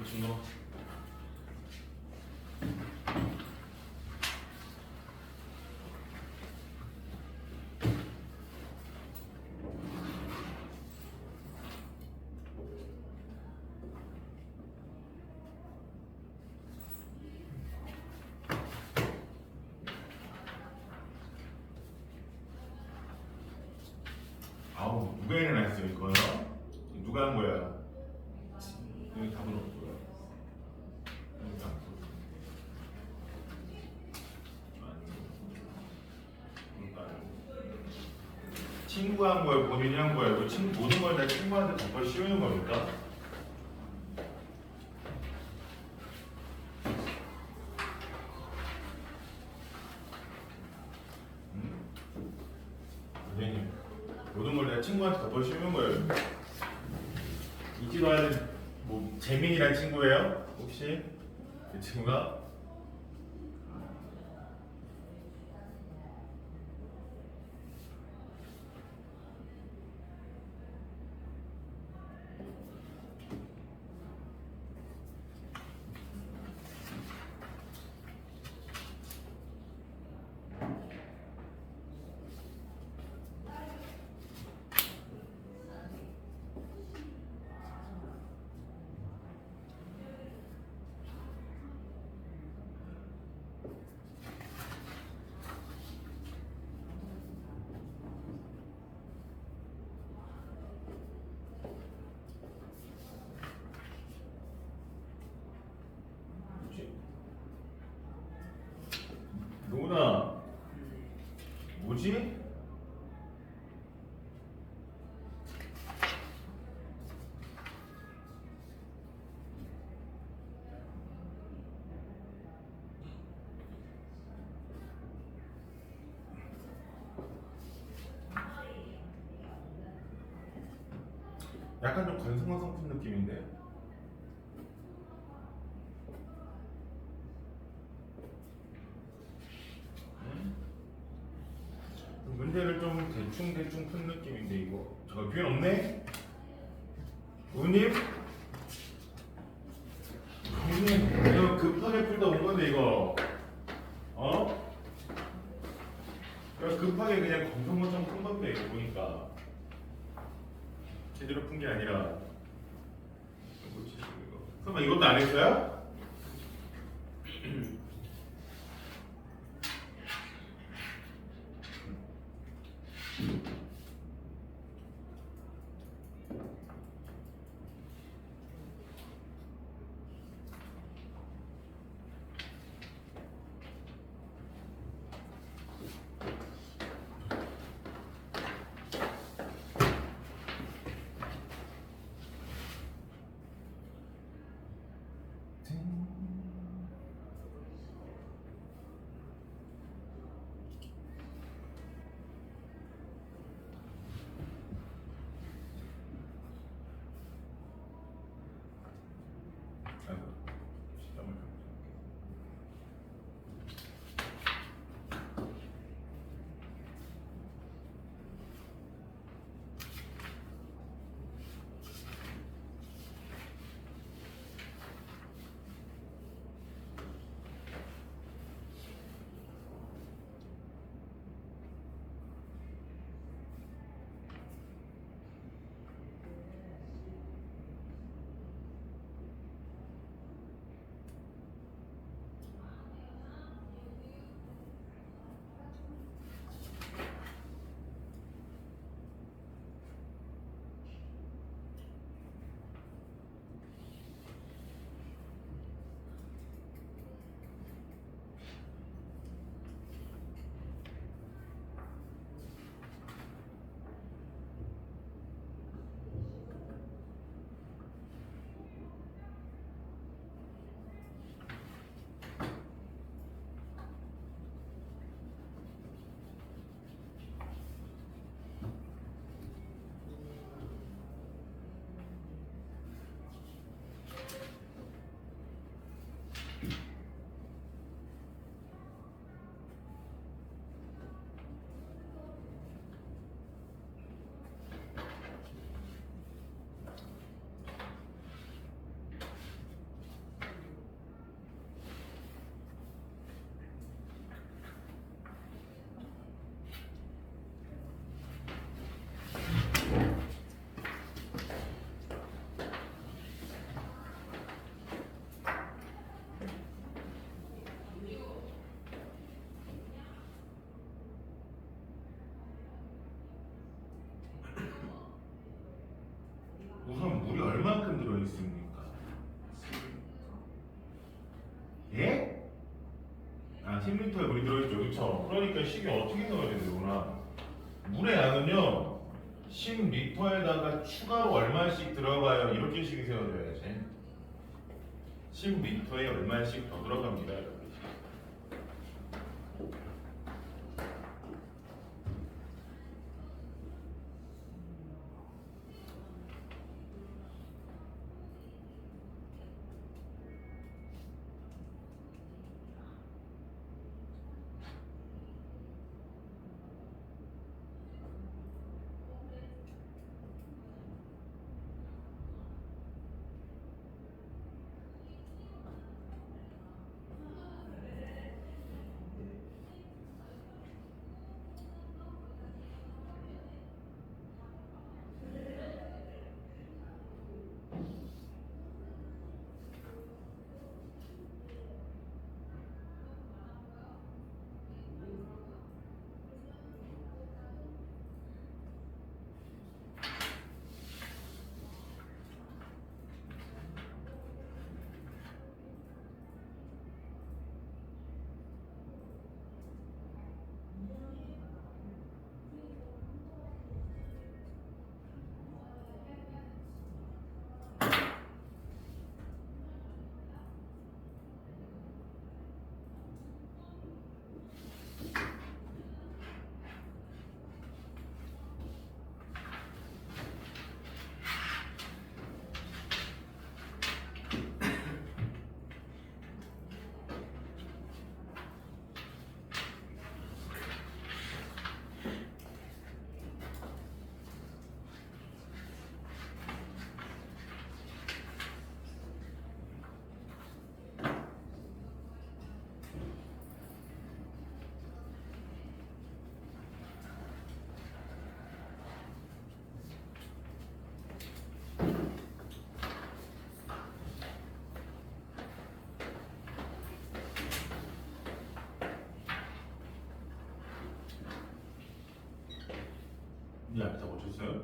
붙인 거. 아우, 누가 일어났어 이거요? 누가 한 거야? 여기 답은 없고요. 여기 답 없고. 친구가 한 거야, 본인이 한 거야? 이거 모든 걸 다 친구한테 덮어 씌우는 겁니까? 선생님, 모든 걸 다 친구한테 덮어 씌우는 거예요. 이지로 하는 뭐 재민이란 친구예요? 혹시 그 친구가? 노나 뭐지? 약간 좀 건성한 성품 느낌인데. 문제를 좀 대충 푼 느낌인데 이거 저 표현 없네? 우님? 우님 이거 급하게 풀다 온 건데 이거 어? 이거 급하게 그냥 건성건성 푼 건데 이거 보니까 제대로 푼 게 아니라 설마 이것도 안 했어요? 아이고, 시점을 물이 얼만큼 들어있습니까? 예? 아 10리터에 물이 들어있죠. 그쵸? 그러니까 식이 어떻게 넣어야 되는구나. 물의 양은요 10리터에다가 추가로 얼마씩 들어가요? 이렇게 식이 세워져야지. 10리터에 얼마씩 더 들어갑니다. 이렇게. 이 앞에 다 고쳤어요?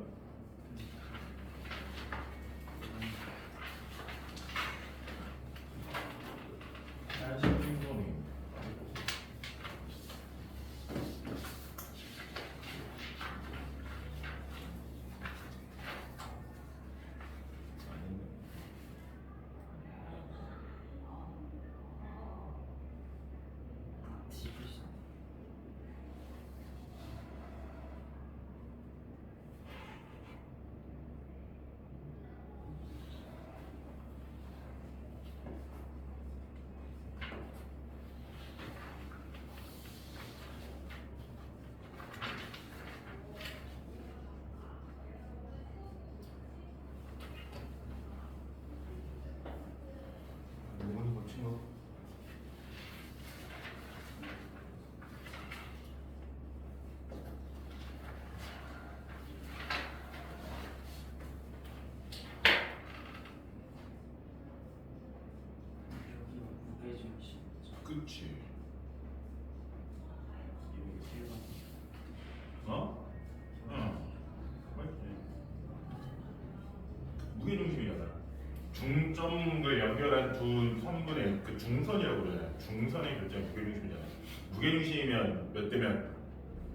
이번에 고친 거. 무게중심. 그치. 이게 1번. 어? 응. 맞지. 무게중심이잖아. 중점을 연결한 두 선분의 그 중선이라고 그러잖아. 중선의 결정 무게중심이잖아. 무게중심이면 몇 대면?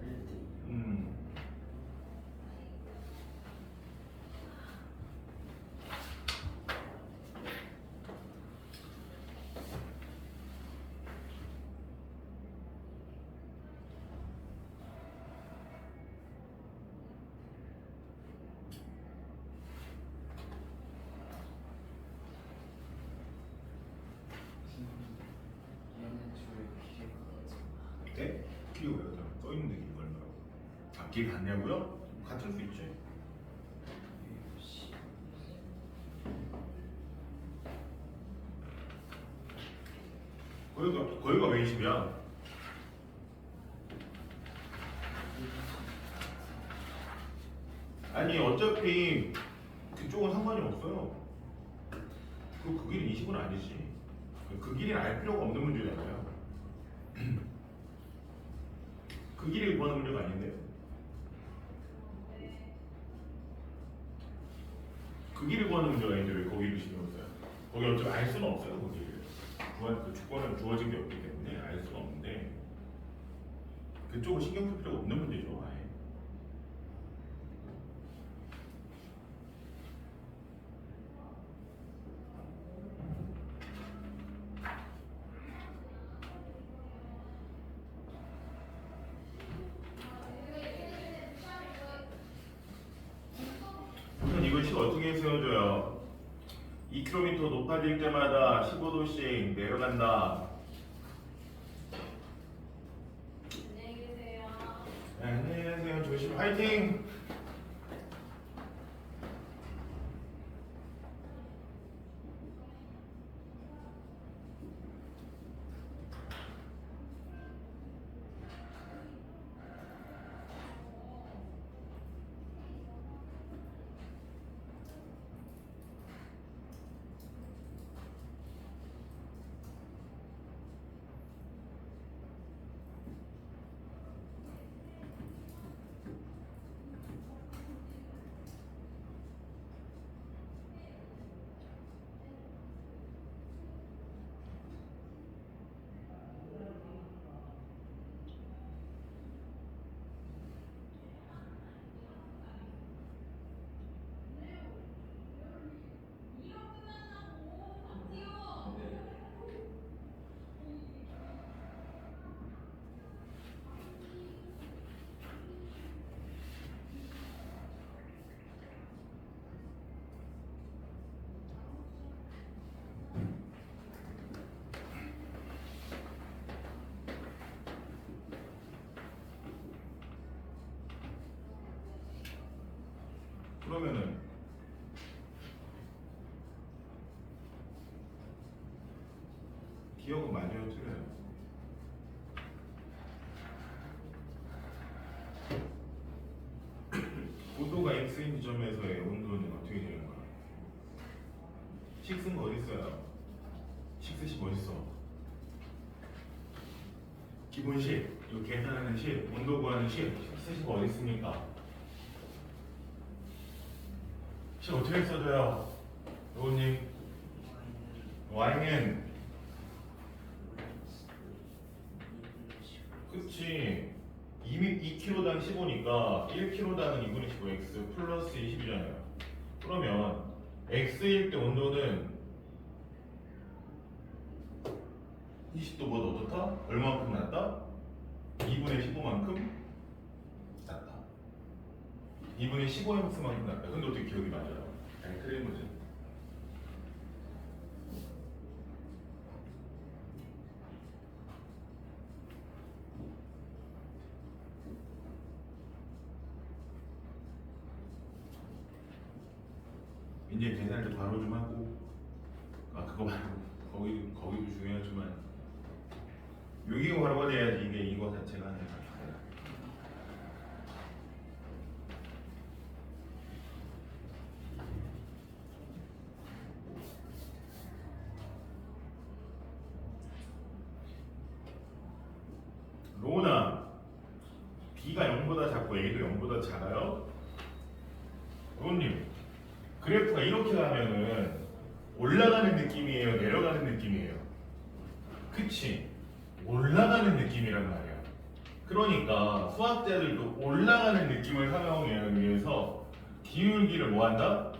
1대. 음. 얘는 주로 길이가 같아. 네? 길이가 왜 같아? 써있는데 길이가 얼마라고? 아, 길이 같냐고요? 같을 수 있지. 거기가 왜 20이야? 아니 어차피 그쪽은 상관이 없어요. 그 길이는 20은 아니지. 그 길이는 알 필요가 없는 문제잖아요. 그 길이를 구하는 문제가 아닌데. 그 길을 구하는 문제가 있는데 왜 거기를 신경 써요? 거기 어차피 알 수는 없어요. 거기를 그 주권은 주어진 게 없기 때문에 알 수는 없는데 그쪽을 신경 쓸 필요가 없는 문제죠. 아예. 그럼 이걸 식 어떻게 세워줘요? 2km 높아질 때마다 15도씩 내려간다. 안녕히 계세요. 네, 안녕히 계세요. 조심. 화이팅! 그러면은 기억은 맞아요, 틀려요? 고도가 x인 지점에서의 온도는 어떻게 되는 거야? 식스는 어디 있어요? 식스식 어디 있어? 기본식, 이거 계산하는 식, 온도 구하는 식, 식스식 어디 있습니까? 식 어떻게 써줘요? 로우님 y는 그치 2kg당 15니까 1kg당은 2분의 15x 플러스 20이잖아요. 그러면 x일 때 온도는 20도보다 어떻다? 얼마만큼 낮다? 2분의 15만큼 낮다. 2분의 15x만큼 낮다. 근데 어떻게 기억이 맞아요? 아니 틀린 거지. 이제 계산할 때 바로 좀 하고 그거 말고 거기도 중요하지만 여기가 바로가 돼야지 이게 이거 자체가 아니라 로나 B가 0보다 작고 A도 0보다 작아요? 로님 그래프가 이렇게 가면은 올라가는 느낌이에요? 내려가는 느낌이에요? 그치? 올라가는 느낌이란 말이야. 그러니까 수학자들도 올라가는 느낌을 설명하기 위해서 기울기를 뭐한다?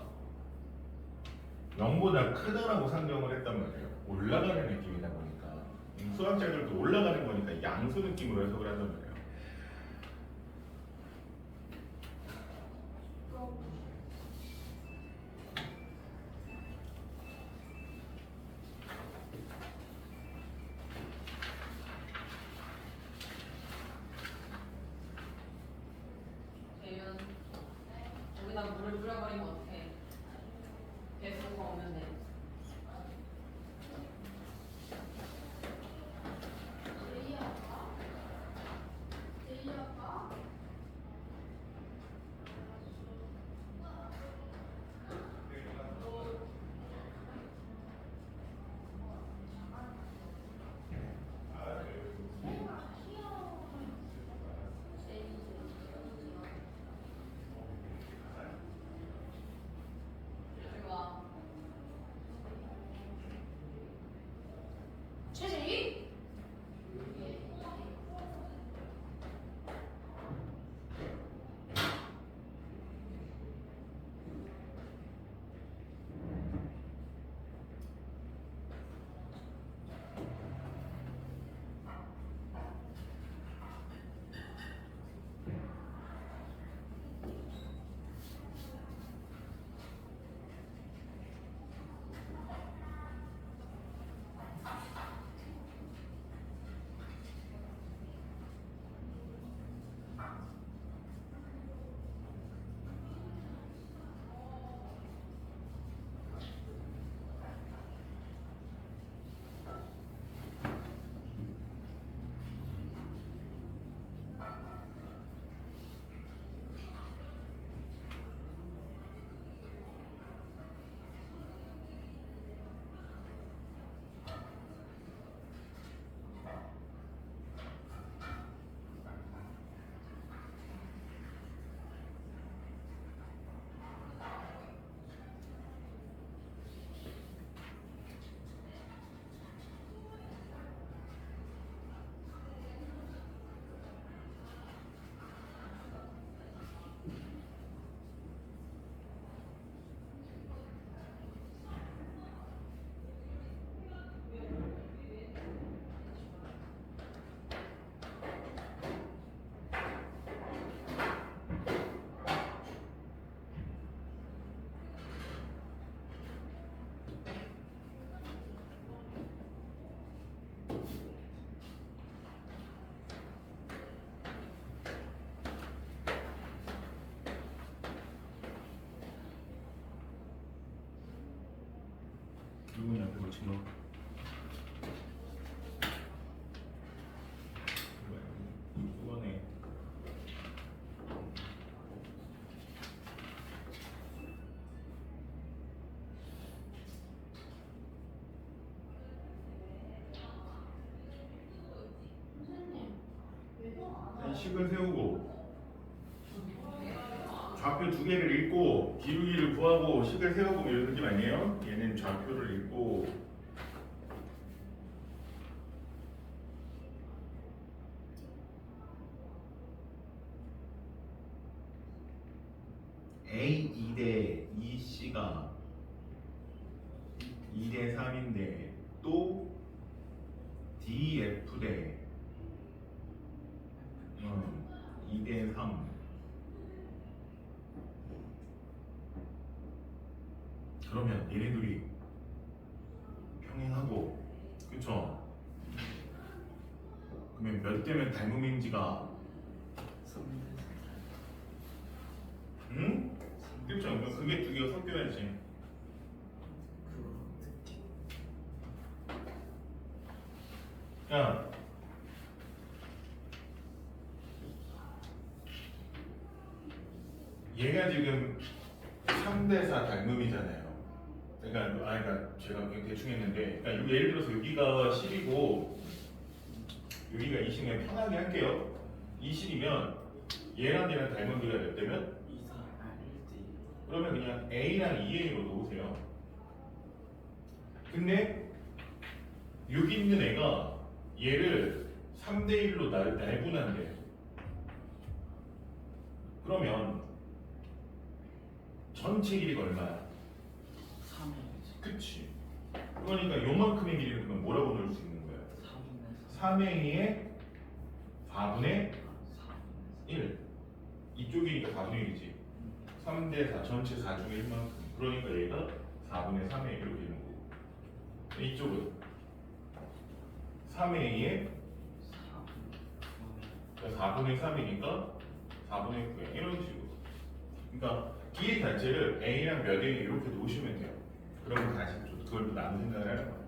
0보다 크다라고 상정을 했단 말이에요. 올라가는 느낌이다 보니까 수학자들도 올라가는 거니까 양수 느낌으로 해석을 한단 말이에요. 재윤, 여기다 물을 뿌려버리면 어떡해? 배수가 없는데. 누구냐 그거 친구? 이거네. 식을 세우고 좌표 두 개를 읽고 기울기를 구하고 식을 세우고 이런 느낌 아니에요? 얘는 좌표를 읽고 A 2대 2C가 2대 3인데 또 DF 대 2대 3 그러면 얘네들이 평행하고 그쵸? 그러면 몇 대면 닮음인지가 응? 그쵸? 그럼 그게 두 개가 섞여야지 야 얘가 지금 3대4 닮음이잖아요 그러니까 제가 그냥 대충 했는데 그러니까 예를 들어서 여기가 10이고 여기가 20이면 편하게 할게요 20이면 얘랑 얘랑 닮은비가 몇 대면? 1대 그러면 그냥 A랑 EA로 놓으세요 근데 여기 있는 애가 얘를 3대1로 내분한대 그러면 전체 길이가 얼마야? 3의 그치 그러니까 요만큼의 길이는 그럼 뭐라고 넣을 수 있는 거야? 3A의 4분의 1 이쪽이니까 4분의 1이지 3대4 전체 4 중에 1만큼 그러니까 얘가 4분의 3A 이렇게 되는 거고 이쪽은 3A의 4분의 3이니까 4분의 9야 이런 식으로 그러니까 길이 자체를 A랑 몇 A 이렇게 놓으시면 돼요 그러면 다시 그걸 또 나눈 생각을 하는 거예요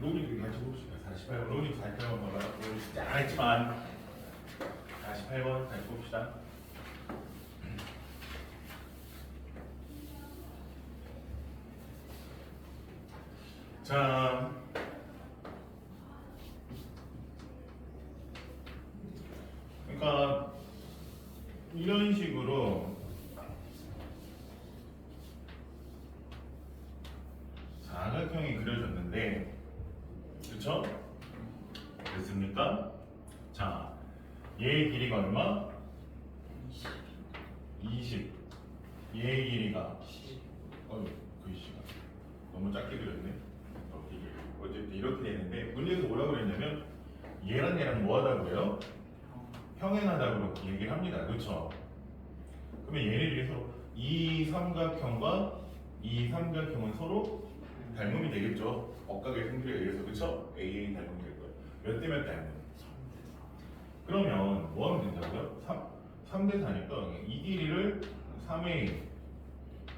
로우닉 같이 봅시다. 48번 로우닉 48번 봐봐요. 로우닉 짱 했지만 28번 다시 봅시다. 자, 그러니까 이런 식으로 사각형이 그려졌는데, 그쵸? 됐습니까? 자, 얘의 길이가 얼마? 20. 얘의 길이가 글씨가 너무 작게 그렸네. 어쨌든 이렇게 되는데, 문제에서 뭐라고 그랬냐면 얘랑 얘랑 뭐하다고 그래요? 평행하다고 얘기를 합니다. 그쵸? 그러면 얘네들이 서로 이 삼각형과 이 삼각형은 서로 닮음이 되겠죠. 억각의 성질에 의해서. 그쵸? AA 닮음이 될 거예요. 몇 대 몇 닮음? 그러면 뭐 하면 된다고요? 3대 4니까 이 길이를 3A,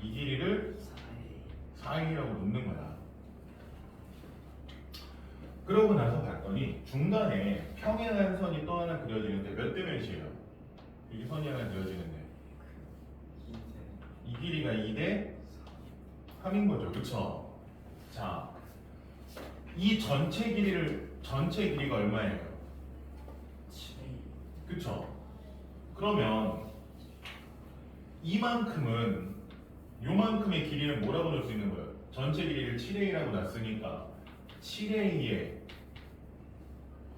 이 길이를 4A라고 놓는 거야. 그러고 나서 봤더니 중간에 평행한 선이 또 하나 그려지는데 몇 대 몇이에요? 여기 선이 하나 그려지는데 이 길이가 2대 3인 거죠. 그쵸? 자, 이 전체 길이가 얼마예요? 7A. 그쵸? 그러면 이만큼은 요만큼의 길이는 뭐라고 넣을 수 있는 거예요? 전체 길이를 7A라고 놨으니까 7A에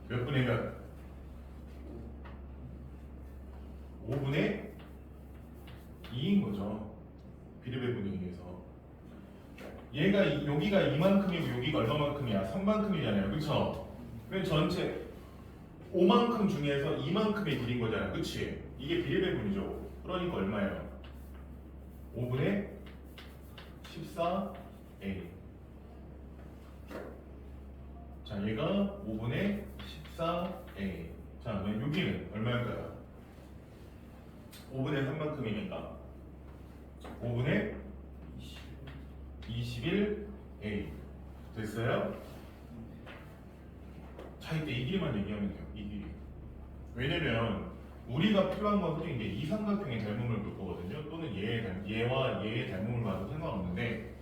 몇 분의 몇? 5분의 2인 거죠. 비례배분에 의해서. 얘가 여기가 이만큼이고 여기가 얼마만큼이야? 3만큼이잖아요. 그쵸? 그럼 전체 5만큼 중에서 이만큼의 길인 거잖아. 그치? 이게 비례배분이죠. 그러니까 얼마예요? 5분의 14A. 자, 얘가 5분의 14A. 자, 그럼 여기는 얼마일까요? 5분의 3만큼이니까 5분의 21A. 됐어요? 자, 이때 이 길이만 얘기하면 돼요. 이 길이. 왜냐면 우리가 필요한 건 솔직히 이제 이 삼각형의 닮음을 볼 거거든요. 또는 얘와 얘의 닮음을 봐도 상관없는데,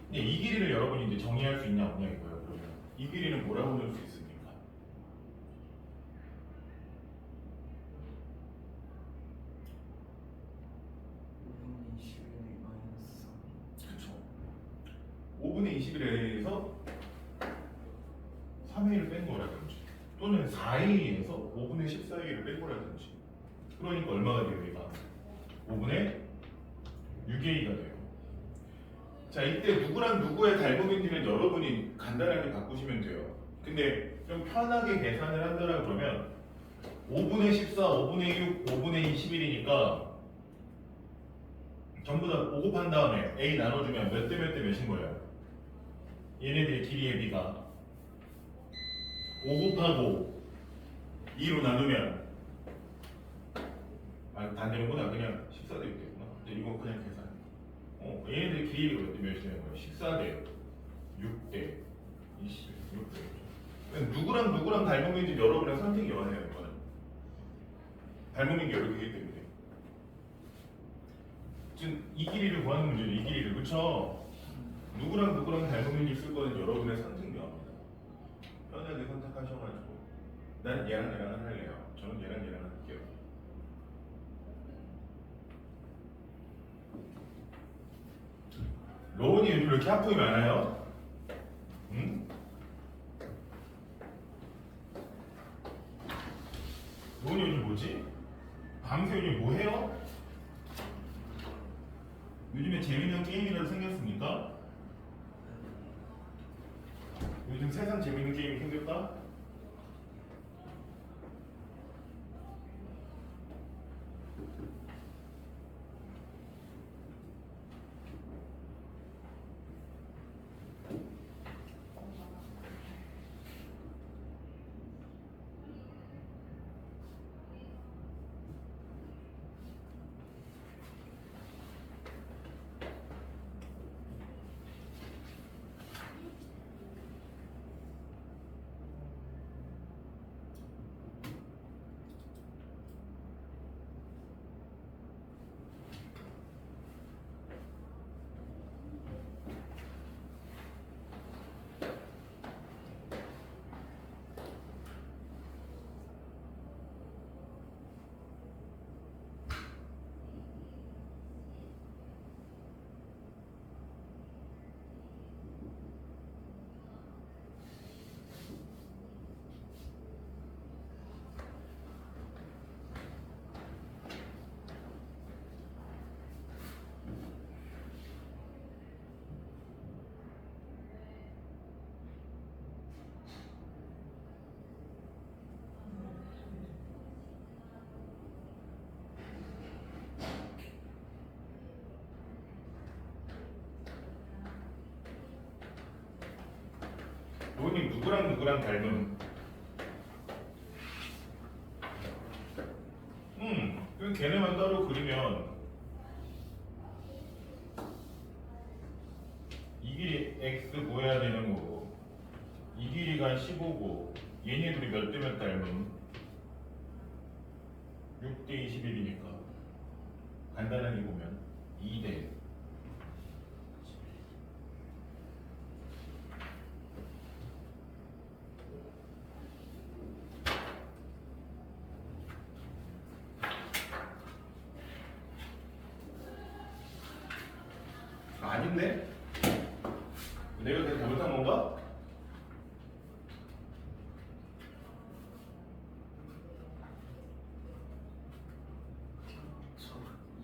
근데 이 길이를 여러분이 이제 정의할 수 있냐 없냐 이거예요. 그러면 이 길이는 뭐라고 넣을 수 있습니까? 5분의 21의 마이너스 3. 그쵸. 5분의 21에서 3a를 뺀 거라든지, 또는 4a에서 5분의 14a를 뺀 거라든지. 그러니까 얼마가 돼요, 얘가? 5분의 6a가 돼요. 자, 이때 누구랑 누구의 닮음인지는 여러분이 간단하게 바꾸시면 돼요. 근데 좀 편하게 계산을 한다라 그러면 5분의 14, 5분의 6, 5분의 21이니까 전부 다 5 곱한 다음에 a 나눠주면 몇 대 몇 대 몇인 거예요? 얘네들의 길이의 비가 5 곱하고 2로 나누면 단되는구나. 그냥 14대 6대구나. 근데 이거 그냥 계산. 얘네들 길이가 몇이 되는 거예요? 14대 6대 26대. 누구랑 누구랑 닮음인지 여러분의 선택이 원해요. 이거는 닮음인 게 여러 개이기 때문에. 지금 이 길이를 구하는 문제죠. 이 길이를. 그쵸? 누구랑 누구랑 닮음인지 쓸 거는 여러분의 선택료입니다. 편하게 선택하셔가지고 난 얘랑 얘랑 할래요. 저는 얘랑 얘랑 할게요. 로운이 요즘 왜 이렇게 아픔이 많아요? 응? 로운이 요즘 뭐지? 밤새 요즘 뭐 해요? 요즘에 재밌는 게임이라도 생겼습니까? 요즘 세상 재밌는 게임이 생겼다? 누구랑 누구랑 닮은. 그럼 걔네만 따로 그리면 이 길이 x 구해야 되는 거고 이 길이가 15고 얘네들이 몇 대 몇 닮은 6대 21이니까 간단하게 보면 2대 아닌데? 내가 그냥 잘못한 건가? 저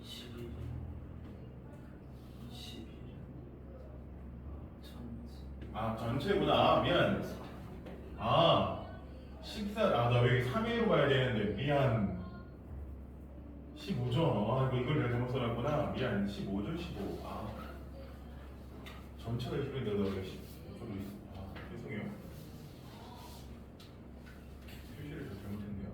21일 21일 전지 아 전체구나. 미안. 아 14. 나 여기 3회로 봐야 되는데 미안. 15죠. 아 이걸 내가 잘못 써놨구나. 미안. 15죠 15. 아 전체가 20인데 너 왜 10? 아 죄송해요. 표시를 좀 잘못했네요.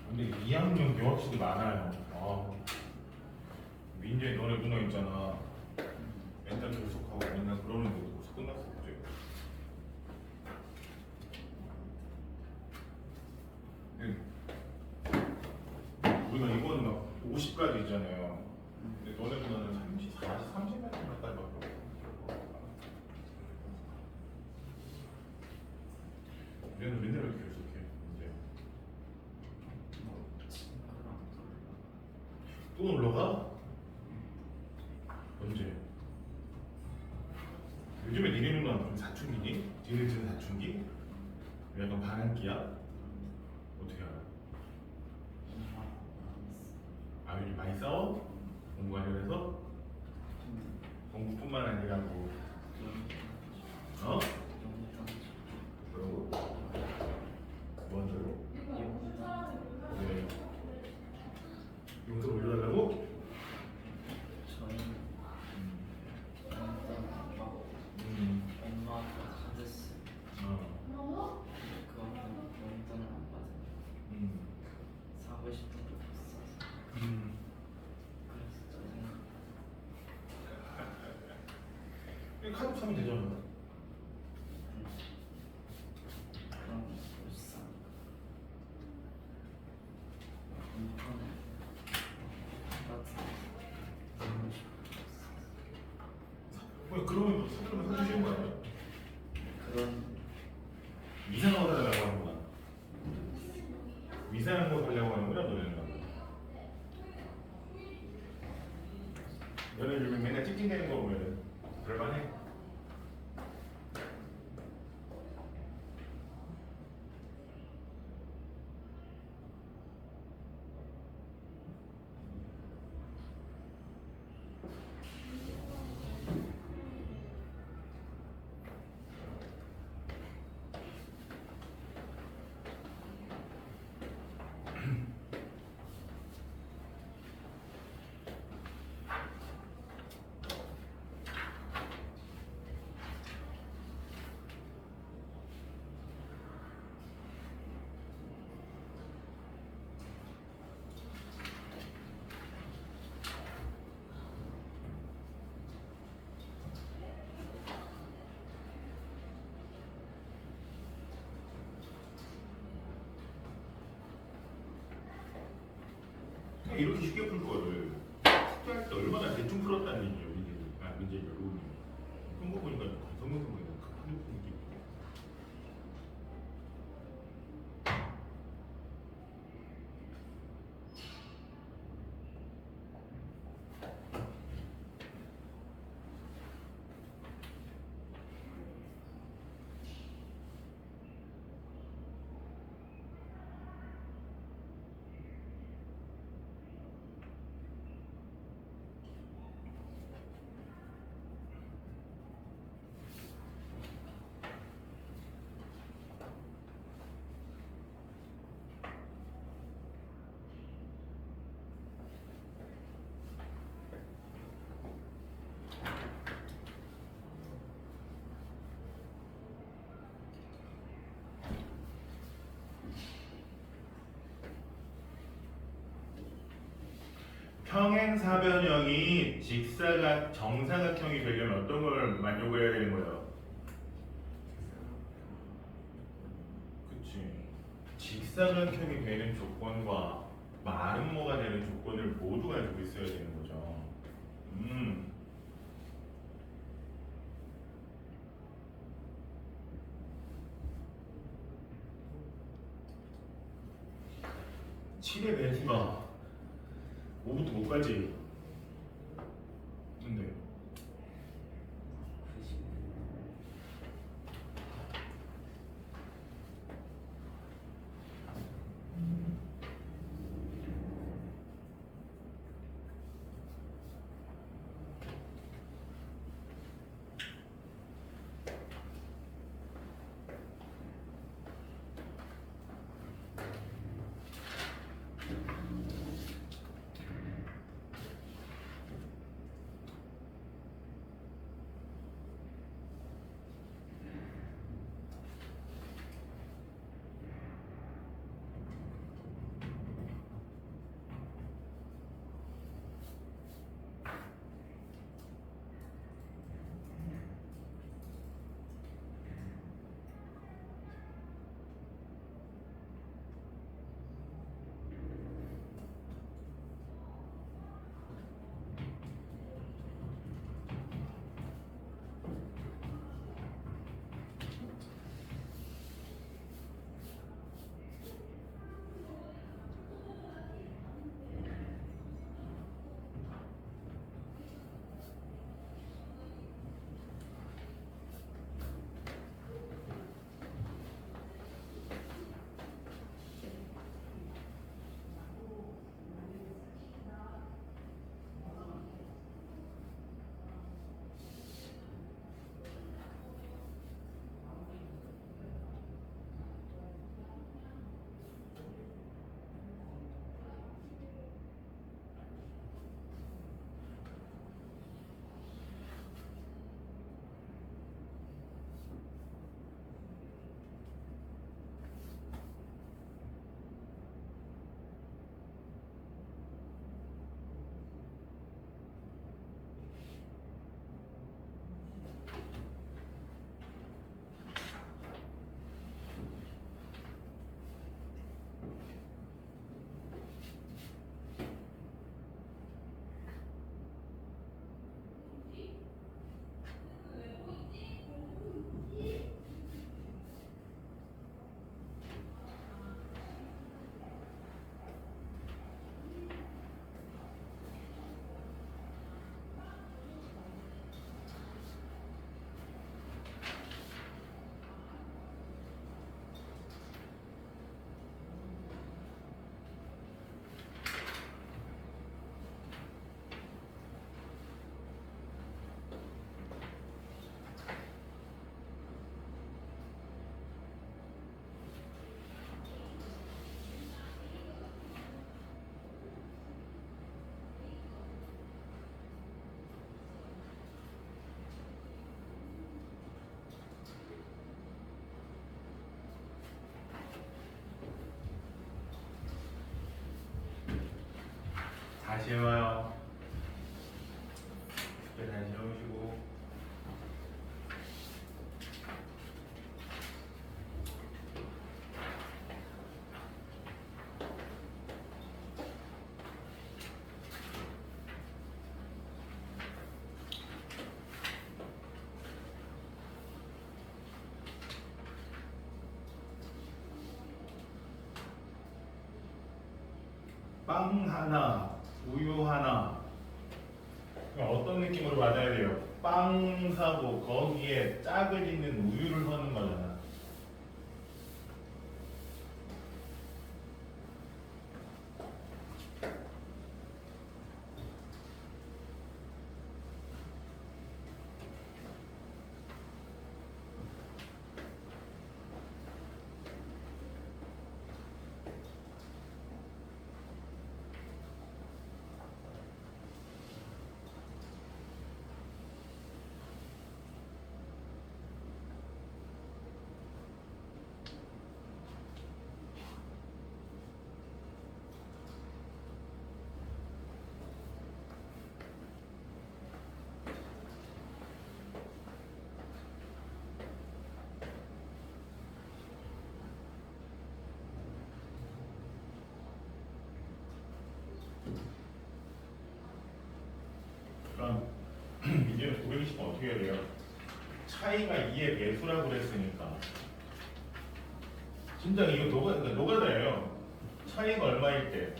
근데 2학년 교학식이 많아요. 아, 민재 너네 누나 있잖아. 맨날 결석하고 맨날 그러는데 벌써 끝났어 어제. 우리가 이거는 막 50까지 있잖아요. 근데 너네 누나는 30, 40, 30몇 까지밖에 없어. 얘는 맨날 이렇게 결석해. 이제 친구랑 또 놀러 가? 언제? 요즘에 니네 누나 좀 사춘기니? 뒤늦은 사춘기? 약간 반항기야? 어떻게 알아? 아 요즘 많이 싸워? 공부 관련해서? 공부뿐만 아니라 뭐 어? 그런 거? 뭔데로? 왜? 용돈 올려달라고? 저희는 엄마가 카드 쓰 어. 그거는 용돈을 안 받아요. 사고 싶은 거 있어서 그래서 짜증나. 카드 사면 되잖아. 그런 거 불쌍. 용돈을 받고 싶어. 왜 그러면 사주면 사주시는 거 아니야? 그런 이상한 거 달라고 하는구나. 이상한 거 달라고 하는구나 너네는. 너는 요즘 맨날 찡찡대는 거 보면 그럴만해. 이렇게 쉽게 풀 거를 숙제할 때 얼마나 대충 풀었다는 얘기예요. 민재 여러분이 그런 거 보니까 성경성경이 큰 느낌. 평행사변형이 직사각 정사각형이 되려면 어떤 걸 만족을 해야 되는 거예요? 그치. 직사각형이 되는 조건과 마름모가 되는 조건을 모두 가지고 있어야 되는 거죠. 음. 칠의 베지마 5부터 5까지. 근데 90. 다시 해봐요. 네, 다시 해보시고. 빵 하나, 우유 하나. 그럼 어떤 느낌으로 맞아야 돼요? 빵 사고 거기에 짝을 잇는 우유를 넣는 거잖아. 그럼 이제는 920은 어떻게 해야 돼요? 차이가 2의 배수라고 그랬으니까 진짜 이거 그러니까 노가다예요. 차이가 얼마일 때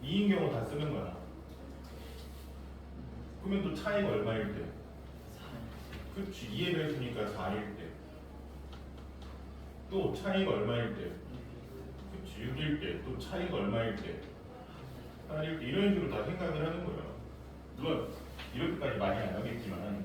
2인 경우 다 쓰는 거야. 그러면 또 차이가 얼마일 때? 그렇지. 2의 배수니까 4일 때. 또 차이가 얼마일 때? 그렇지. 6일 때. 또 차이가 얼마일 때? 8일 때. 이런 식으로 다 생각을 하는 거예요. 물론 이렇게까지 많이 안 하겠지만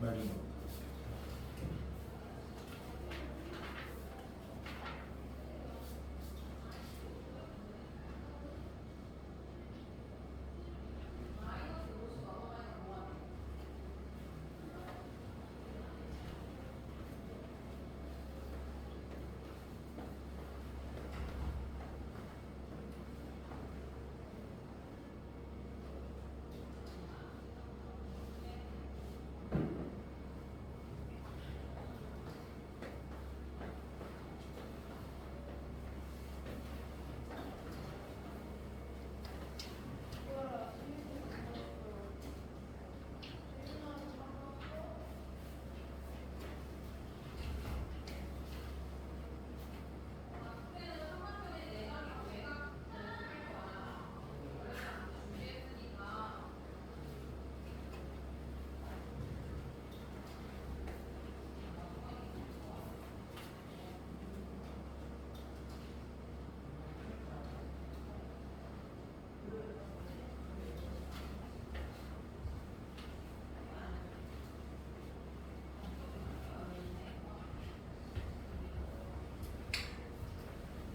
말인 거.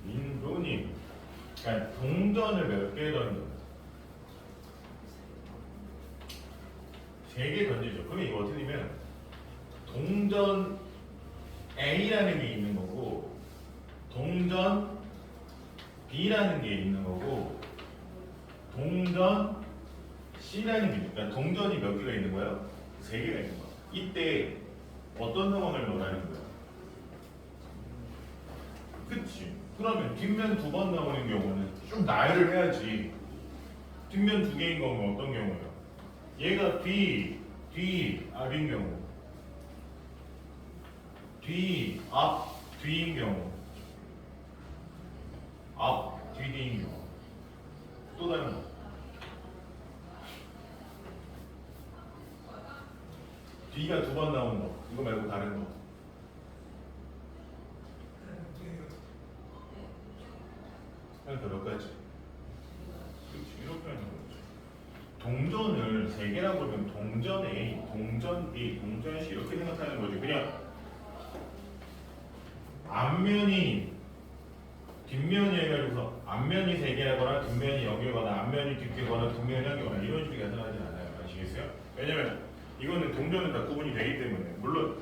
민도님, 그러니까 동전을 몇 개 던져? 3개 던지죠. 그러면 이거 어떻게 되면 동전 A라는 게 있는 거고 동전 B라는 게 있는 거고 동전 C라는 게 있는 거야. 그러니까 동전이 몇 개가 있는 거예요? 3개가 있는 거야. 이때 어떤 상황을 말하는 거야? 그치. 그러면 뒷면 2번 나오는 경우는 쭉 나열을 해야지. 뒷면 2개인 경우는 어떤 경우예요? 얘가 앞인 경우, 뒤인 경우, 뒤인 경우. 또 다른 거. 뒤가 2번 나오는 거. 이거 말고 다른 거. 그러니까 몇 가지. 그렇지. 이렇게 하는 거죠. 동전을 3개라고 그러면 동전 A, 동전 B, 동전 C 이렇게 생각하는 거지. 그냥 앞면이 뒷면이 해가지고서 앞면이 3개라거나 뒷면이 0이거나 앞면이 뒷개거나 뒷면이 1개거나 이런 식으로 계산하지 않아요. 아시겠어요? 왜냐면 이거는 동전은 다 구분이 되기 때문에. 물론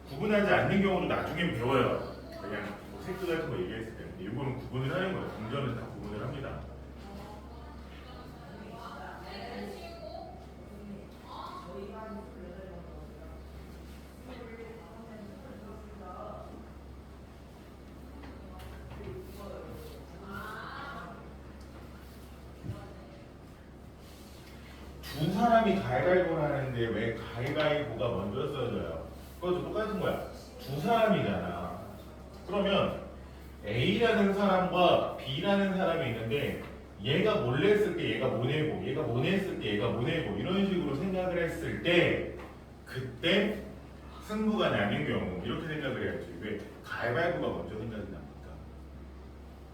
구분하지 않는 경우도 나중에 배워요. 그냥 뭐 색조 같은 거 얘기했을 때. 이거는 구분을 하는 거예요. 동전은 다 구분을 합니다. 두 사람이 가위바위보를 하는데 왜 가위바위보가 먼저 써져요? 그것도 똑같은 거야. 두 사람이잖아. 그러면 A라는 사람과 B라는 사람이 있는데 얘가 몰래 했을 때 얘가 뭐 내고 얘가 뭐 냈을 때 얘가 뭐 내고 이런 식으로 생각을 했을 때 그때 승부가 나는 경우 이렇게 생각을 해야지. 왜 가위바위보가 먼저 생각이 납니까?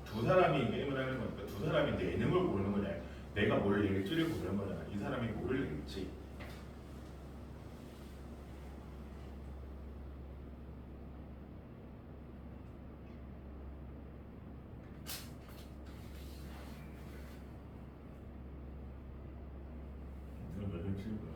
두 사람이 게임을 하는 거니까 두 사람이 내는 걸 고르는 거냐, 내가 뭘 낼지를 고르는 거잖아. 이 사람이 뭘 낼지. 이건 몇년 틀린 거야.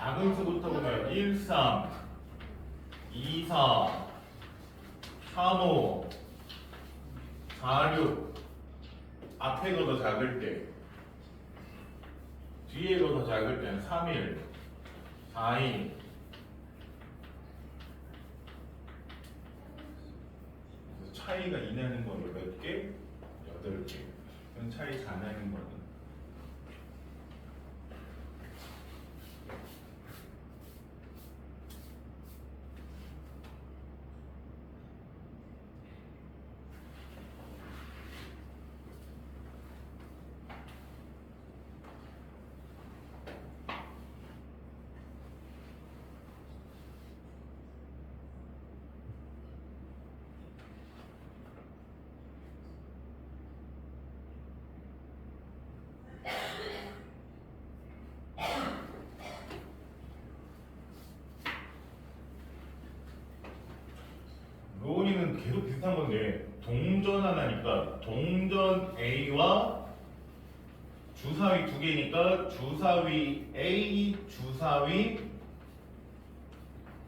작은 수부터 보면 1, 3, 2, 4, 3, 5, 4, 6 앞에 거 더 작을 때 뒤에 거 더 작을 때는 3, 1, 4, 2 그래서 차이가 2 나는 거를 몇 개? 8개. 그럼 차이 4 나는 거는 로운이는 계속 비슷한 건데 동전 하나니까 동전 A와 주사위 2개니까 주사위 A, 주사위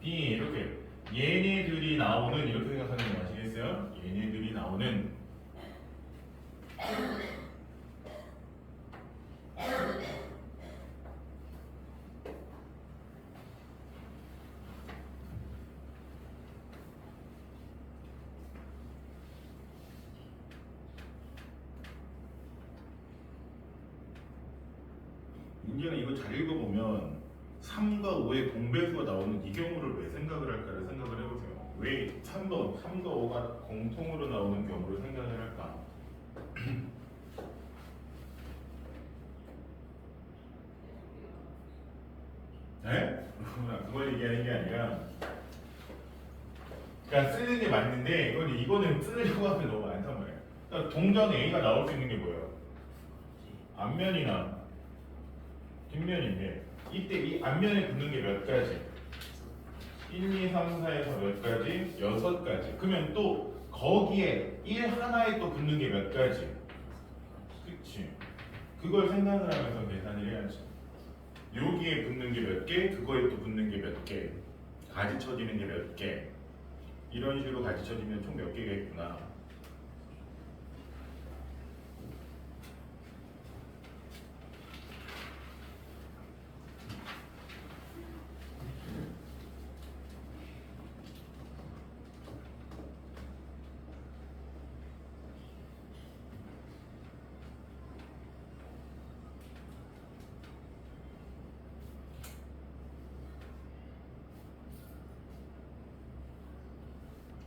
B 이렇게 얘네들이 나오는 이렇게 생각하는 거 아시겠어요? 얘네들이 나오는 문제는 이거 잘 읽어보면 3과 5의 공배수가 나오는 이 경우를 왜 생각을 할까를 생각을 해보세요. 왜 3과 5가 공통으로 나오는 경우를 생각을 할까? 네? 그걸 얘기하는 게 아니라 그러니까 쓰는 게 맞는데 이거는 쓰려고 하면 너무 많단 말이에요. 그러니까 동전 A가 나올 수 있는 게 뭐예요? 앞면이나 뒷면인데 이때 이 앞면에 붙는 게 몇 가지? 1, 2, 3, 4에서 몇 가지? 6가지. 그러면 또 거기에 1 하나에 또 붙는 게 몇 가지? 그치? 그걸 생각을 하면서 계산을 해야지. 여기에 붙는 게 몇 개? 그거에 또 붙는 게 몇 개? 가지쳐지는 게 몇 개? 이런 식으로 가지쳐지면 총 몇 개가 있구나.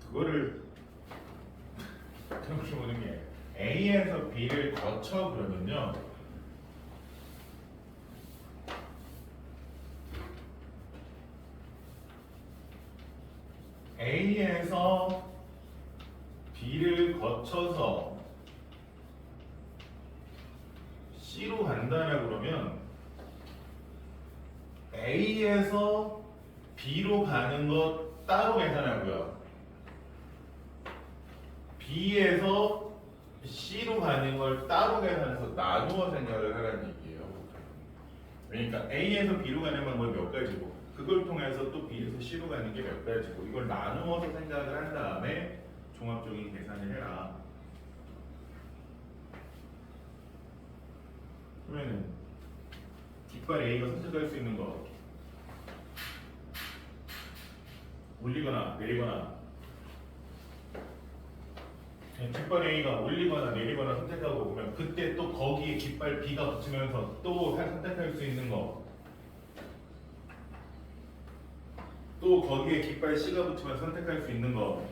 그거를 그렇게 보는 게 A에서 B를 거쳐 그러면요 A에서 B를 거쳐서 C로 간다라 그러면 A에서 B로 가는 거 따로 계산하고요. B에서 C로 가는 걸 따로 계산해서 나누어 생각을 하라는 얘기예요. 그러니까 A에서 B로 가는 방법이 몇 가지고 그걸 통해서 또 B에서 C로 가는 게 몇 가지고 이걸 나누어서 생각을 한 다음에 종합적인 계산을 해라. 그러면은 깃발 A가 선택할 수 있는 거 올리거나 내리거나 깃발 A가 올리거나 내리거나 선택하고 보면 그때 또 거기에 깃발 B가 붙으면서 또 선택할 수 있는 거 또 거기에 깃발 C가 붙으면 선택할 수 있는 거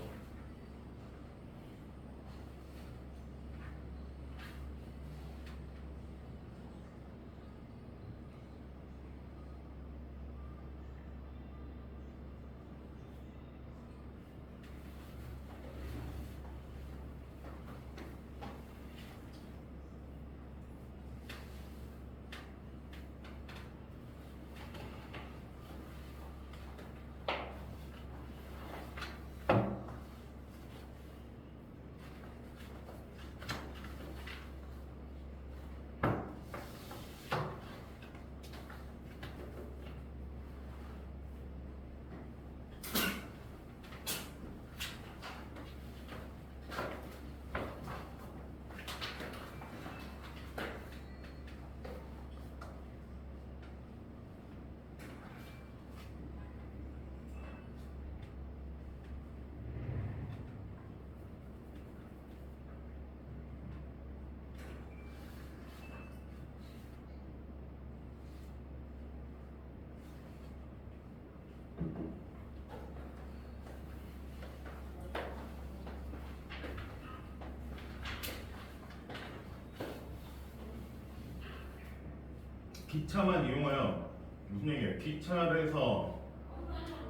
기차만 이용하여 무슨 얘기예요? 기차를 해서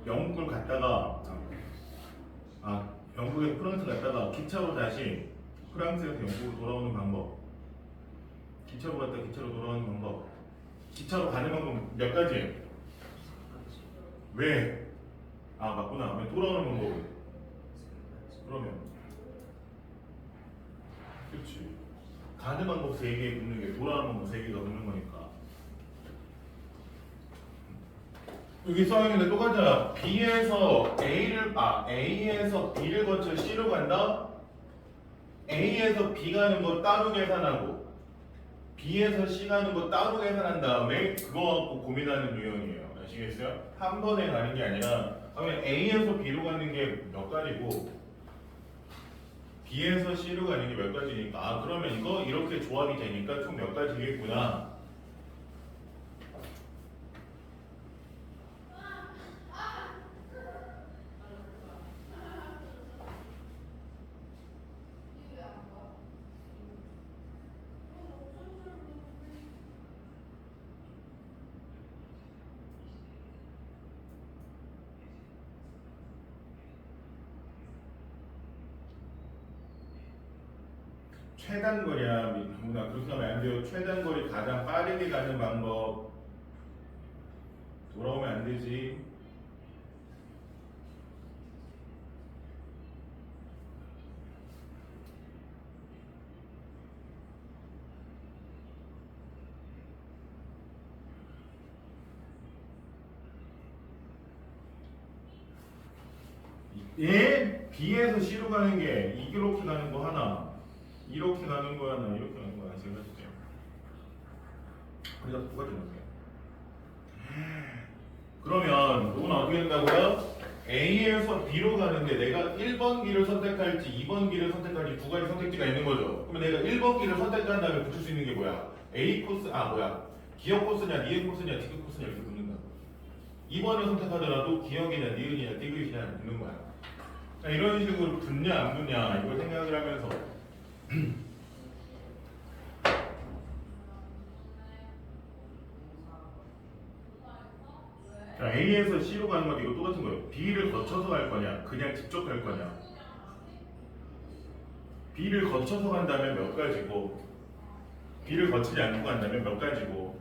영국을 갔다가 영국에서 프랑스 갔다가 기차로 다시 프랑스에서 영국으로 돌아오는 방법. 기차로 갔다 기차로 돌아오는 방법. 기차로 가는 방법 몇 가지? 왜? 맞구나. 왜 돌아오는 방법은? 그러면 그렇지. 가는 방법 3개 붙는 게 돌아오는 방법 3개가 붙는 거니까. 여기 써있는데 똑같잖아. B에서 A에서 B를 거쳐 C로 간다. A에서 B 가는 거 따로 계산하고 B에서 C 가는 거 따로 계산한 다음에 그거 갖고 고민하는 유형이에요. 아시겠어요? 한 번에 가는 게 아니라 그러면 A에서 B로 가는 게 몇 가지고 B에서 C로 가는 게 몇 가지니까 그러면 이거 이렇게 조합이 되니까 총 몇 가지겠구나. 최단거리야 누나 그렇게 하면 안 돼요. 최단거리 가장 빠르게 가는 방법 돌아오면 안 되지. B에서 C로 가는 게 이렇게 가는 거 하나 이렇게 가는 거 하나 이렇게 가는 거 하나 제가 해줄게요. 그래서 똑같이 넣을게요. 그러면 이건 어떻게 된다고요? A에서 B로 가는데 내가 1번 길을 선택할지 2번 길을 선택할지 두 가지 선택지가 있는 거죠. 그러면 내가 1번 길을 선택한 다음에 붙일 수 있는 게 뭐야? A 코스 기억 코스냐 니은 코스냐 디귿 코스냐 이렇게 붙는다. 2번을 선택하더라도 기억이냐 니은이냐 디귿이냐 붙는 거야. 이런 식으로 붙냐 안 붙냐 이걸 생각을 하면서 자, A에서 C로 가는 건 이거 똑같은 거예요. B를 거쳐서 갈 거냐 그냥 직접 갈 거냐. B를 거쳐서 간다면 몇 가지고 B를 거치지 않고 간다면 몇 가지고.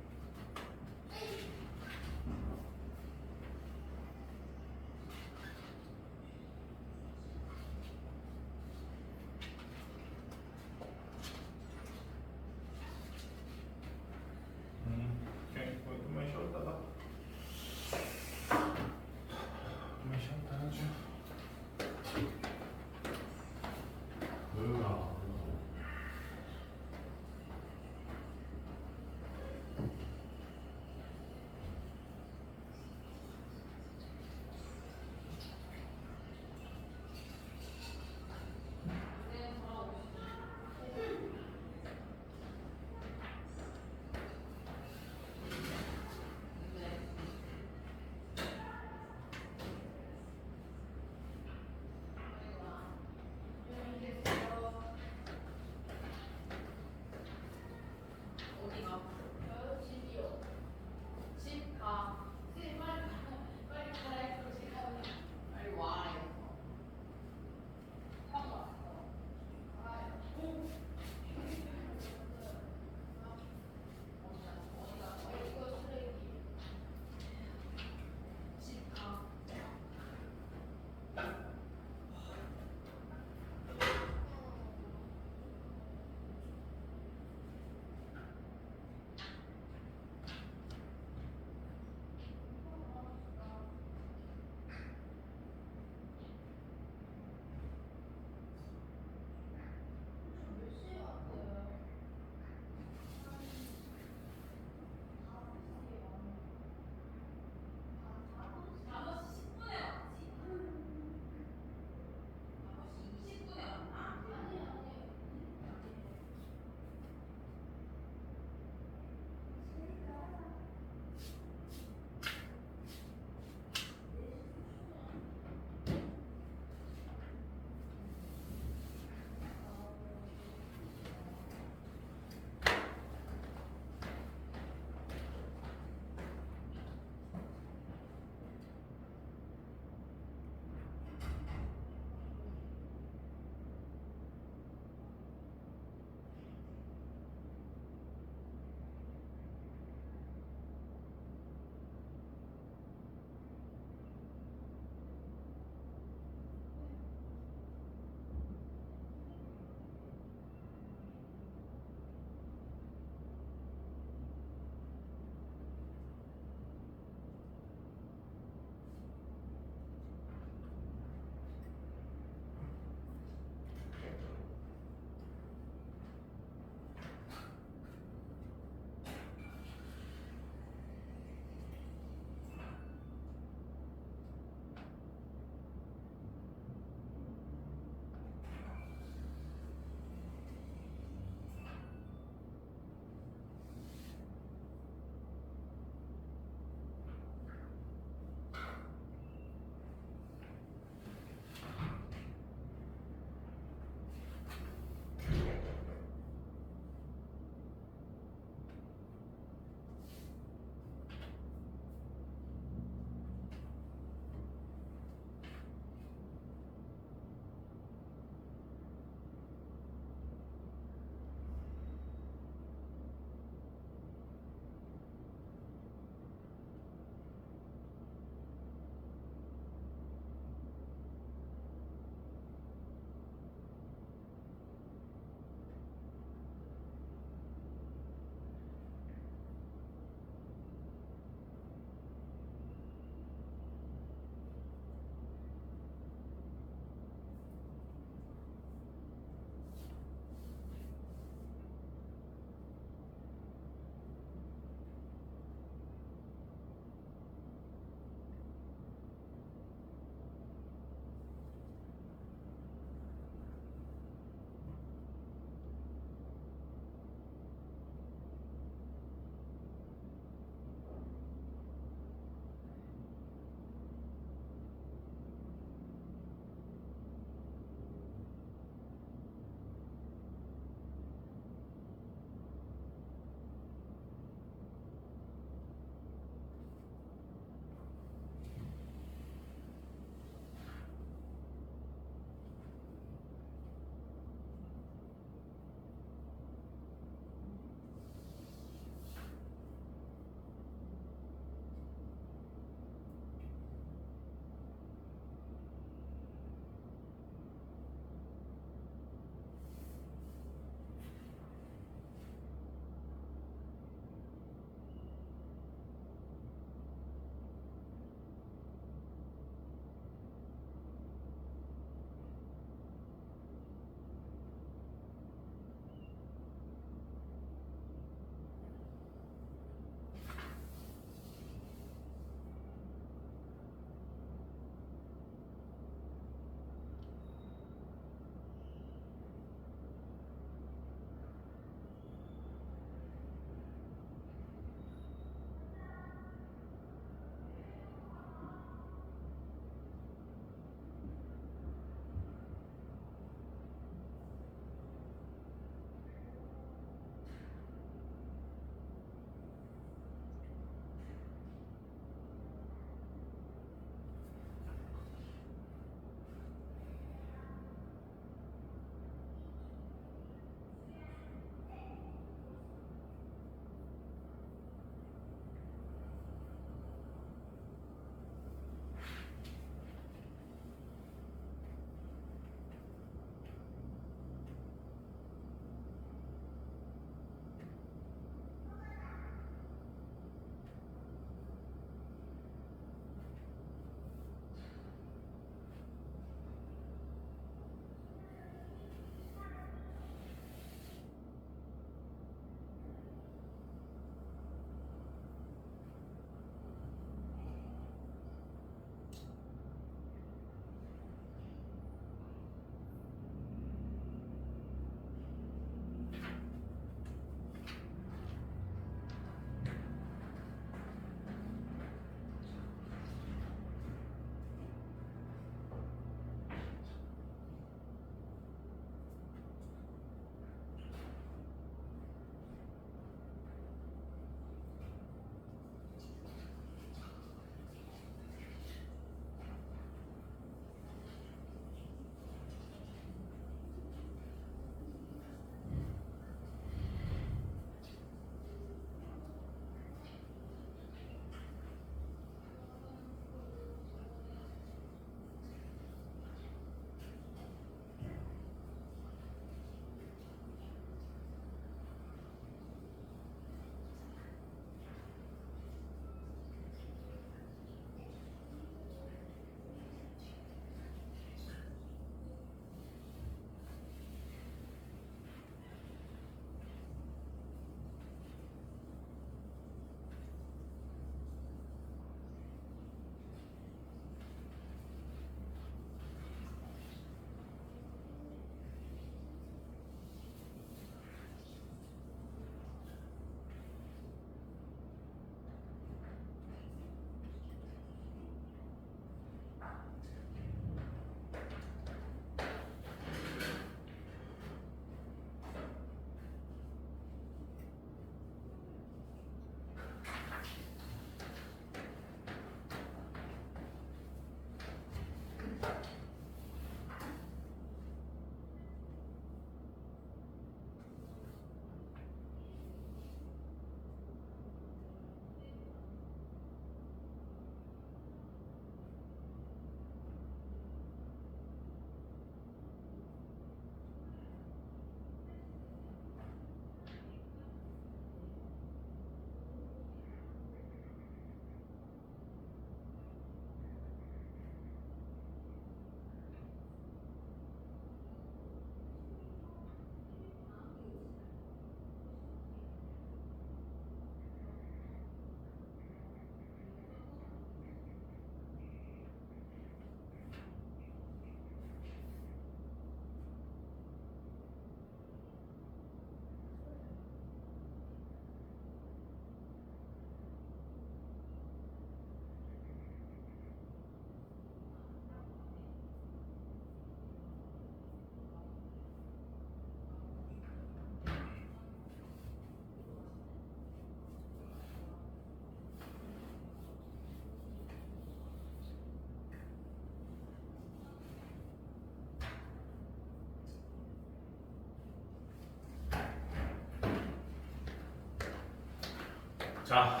자,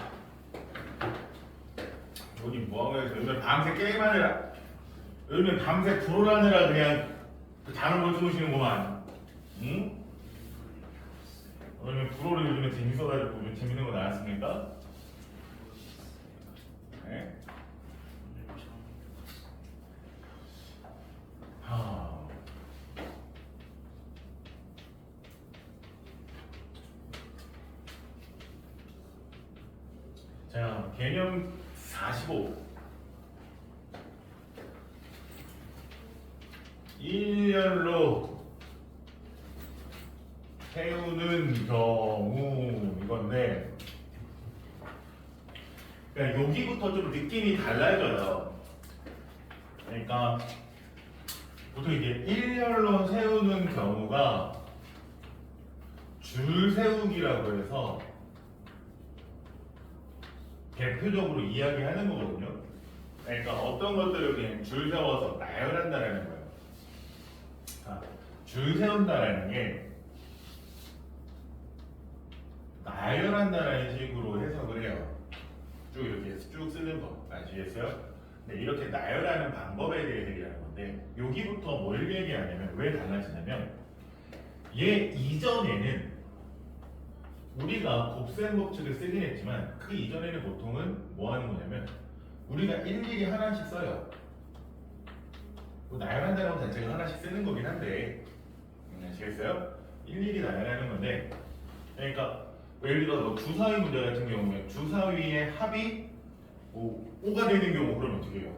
여기 뭐하고 해서 요즘 밤새 게임하느라, 요즘 밤새 불어나느라 그냥 잠을 못 주무시는구만. 응? 요즘 불어를 요즘에 재밌어가지고 좀 재밌는 거 나왔습니까? 네? 하... 자, 개념 45. 1열로 세우는 경우 이건데, 그러니까 여기부터 좀 느낌이 달라져요. 그러니까 보통 이게 1열로 세우는 경우가 줄 세우기라고 해서 대표적으로 이야기하는 거거든요. 그러니까 어떤 것들을 그냥 줄 세워서 나열한다라는 거예요. 자, 줄 세운다라는 게 나열한다라는 식으로 해석을 해요. 쭉 이렇게 쭉 쓰는 거 아시겠어요? 네, 이렇게 나열하는 방법에 대해서 얘기하는 건데 여기부터 뭘 얘기하냐면 왜 달라지냐면 얘 이전에는 우리가 곱셈 법칙을 쓰긴 했지만 그 이전에는 보통은 뭐 하는 거냐면 우리가 일일이 하나씩 써요. 뭐 나열한다는 것 자체가 하나씩 쓰는 거긴 한데 아시겠어요? 일일이 나열하는 건데 그러니까 예를 들어 뭐 주사위 문제 같은 경우에 주사위의 합이 5가 되는 경우 그러면 어떻게 해요?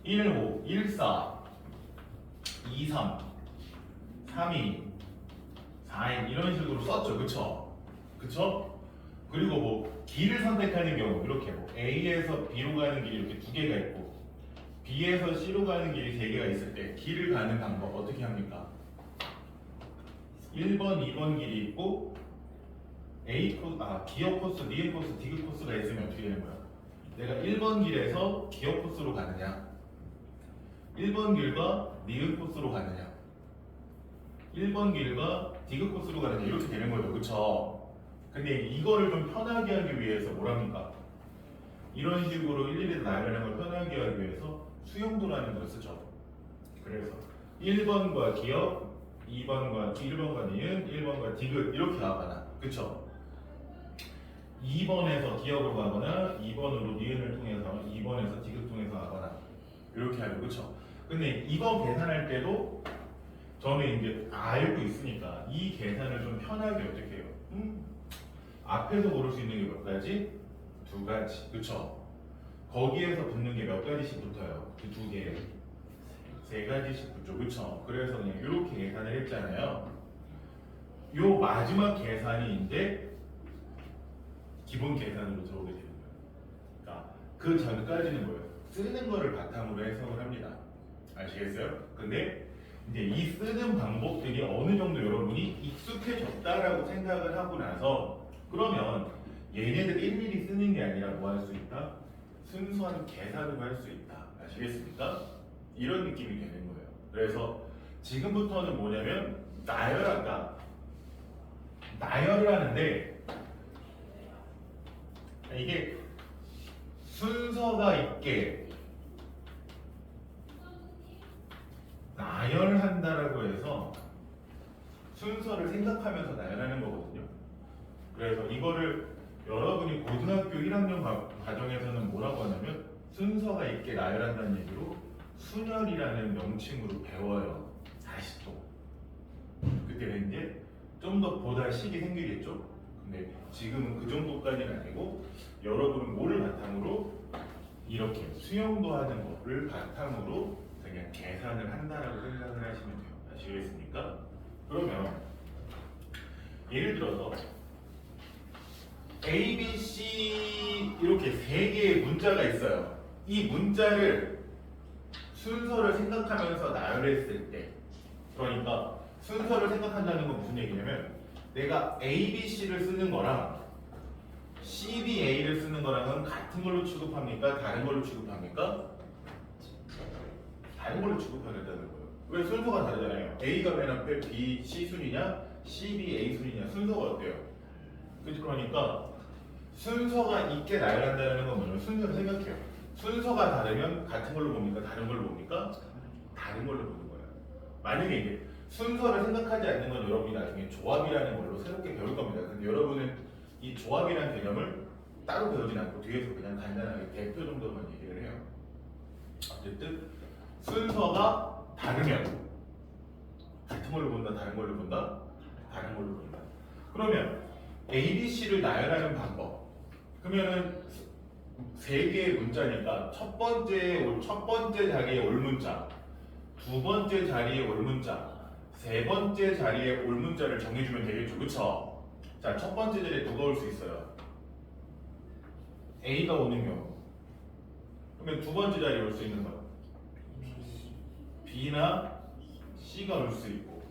1, 5, 1, 4, 2, 3, 3, 2, 4, 1 이런 식으로 썼죠. 그쵸? 그쵸? 그리고 뭐 길을 선택하는 경우 이렇게 뭐 A에서 B로 가는 길이 이렇게 두 개가 있고 B에서 C로 가는 길이 세 개가 있을 때 길을 가는 방법 어떻게 합니까? 1번, 2번 길이 있고 기역 코스, 니은 코스, 디귿 코스가 있으면 어떻게 되는 거야? 내가 1번 길에서 기역 코스로 가느냐 1번 길과 니은 코스로 가느냐 1번 길과 디귿 코스로 가느냐 이렇게 되는 거죠. 그쵸? 근데 이거를 좀 편하게 하기 위해서 뭐랍니까? 이런 식으로 일일이 나열하는 걸 편하게 하기 위해서 수용도라는 걸 쓰죠. 그래서 1번과 기역 1번과 니은, 1번과 디귿 이렇게 가거나 그쵸? 2번에서 기역으로 가거나 2번으로 니은을 통해서 2번에서 디귿 통해서 가거나 이렇게 하죠. 그쵸? 근데 이거 계산할 때도 저는 이제 알고 있으니까 이 계산을 좀 편하게 어떻게 해요? 앞에서 고를 수 있는 게 몇 가지? 두 가지. 그쵸? 거기에서 붙는 게 몇 가지씩 붙어요? 그 두 개. 세 가지씩 붙죠. 그쵸? 그래서 그냥 이렇게 계산을 했잖아요. 요 마지막 계산이 이제 기본 계산으로 들어오게 되는 거예요. 그러니까 그 전까지는 뭐예요? 쓰는 거를 바탕으로 해석을 합니다. 아시겠어요? 근데 이제 이 쓰는 방법들이 어느 정도 여러분이 익숙해졌다라고 생각을 하고 나서 그러면 얘네들 일일이 쓰는 게 아니라 뭐 할 수 있다? 순수한 계산을 할 수 있다. 아시겠습니까? 이런 느낌이 되는 거예요. 그래서 지금부터는 뭐냐면 나열을 하는데 이게 순서가 있게 나열한다라고 해서 순서를 생각하면서 나열하는 거거든요. 그래서 이거를 여러분이 고등학교 1학년 과정에서는 뭐라고 하냐면 순서가 있게 나열한다는 얘기로 순열이라는 명칭으로 배워요. 다시 또 그때는 이제 좀 더 보다 식이 생기겠죠. 근데 지금은 그 정도까지는 아니고 여러분은 뭐를 바탕으로 이렇게 수영도 하는 거를 바탕으로 그냥 계산을 한다라고 생각을 하시면 돼요. 아시겠습니까? 그러면 예를 들어서 A, B, C 이렇게 세 개의 문자가 있어요. 이 문자를 순서를 생각하면서 나열했을 때 그러니까 순서를 생각한다는 건 무슨 얘기냐면 내가 A, B, C를 쓰는 거랑 C, B, A를 쓰는 거랑은 같은 걸로 취급합니까? 다른 걸로 취급합니까? 다른 걸로 취급하겠다는 거예요. 왜 순서가 다르잖아요. A가 맨 앞에 B, C 순위냐 C, B, A 순위냐 순서가 어때요? 그러니까 순서가 있게 나열한다는 건 뭐냐면 순서를 생각해요. 순서가 다르면 같은 걸로 봅니까? 다른 걸로 봅니까? 다른 걸로 보는 거예요. 만약에 이제 순서를 생각하지 않는 건 여러분이 나중에 조합이라는 걸로 새롭게 배울 겁니다. 근데 여러분은 이 조합이라는 개념을 따로 배우진 않고 뒤에서 그냥 간단하게 대표 정도만 얘기를 해요. 어쨌든 순서가 다르면 같은 걸로 본다, 다른 걸로 본다, 다른 걸로 본다. 그러면 A, B, C를 나열하는 방법. 그러면은 세 개의 문자니까 첫 번째 자리에 올 문자, 두 번째 자리에 올 문자, 세 번째 자리에 올 문자를 정해주면 되겠죠, 그쵸? 자, 첫 번째 자리에 누가 올 수 있어요? A가 오는 경우. 그러면 두 번째 자리에 올 수 있는 건 B나 C가 올 수 있고,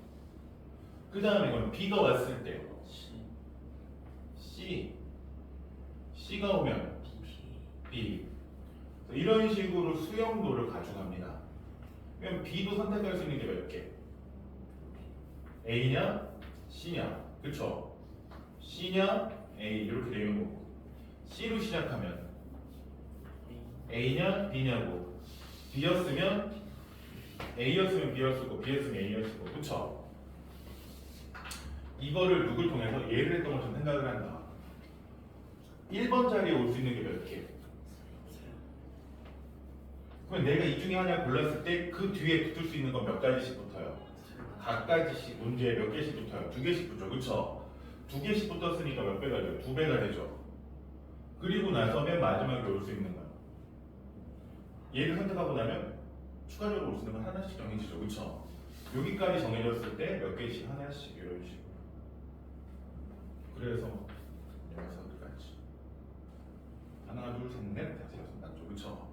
그 다음에 이건 B가 왔을 때 C가 오면 B. 이런 식으로 수용도를 가져갑니다. 그럼 B도 선택할 수 있는 게 몇 개? A냐, C냐, 그쵸? C냐, A 이렇게 되는 거고, C로 시작하면 A냐, B냐고, B였으면 A였으면 B였고, B였으면 A였고, 그쵸? 이거를 누굴 통해서 예를 했던 것처럼 생각을 한다. 1번 자리에 올 수 있는 게 몇 개? 그럼 내가 이 중에 하나 골랐을 때 그 뒤에 붙을 수 있는 건 몇 가지씩 붙어요? 각 가지씩 문제에 몇 개씩 붙어요? 두 개씩 붙죠, 그쵸? 두 개씩 붙었으니까 몇 배가 돼요? 두 배가 되죠. 그리고 나서 맨 마지막에 올 수 있는 건 얘를 선택하고 나면 추가적으로 올 수 있는 건 하나씩 정해지죠, 그쵸? 여기까지 정해졌을 때 몇 개씩 하나씩 이런 식으로. 그래서 여기서까지 하나, 둘, 셋, 넷, 다섯, 여섯, 맞죠, 그쵸?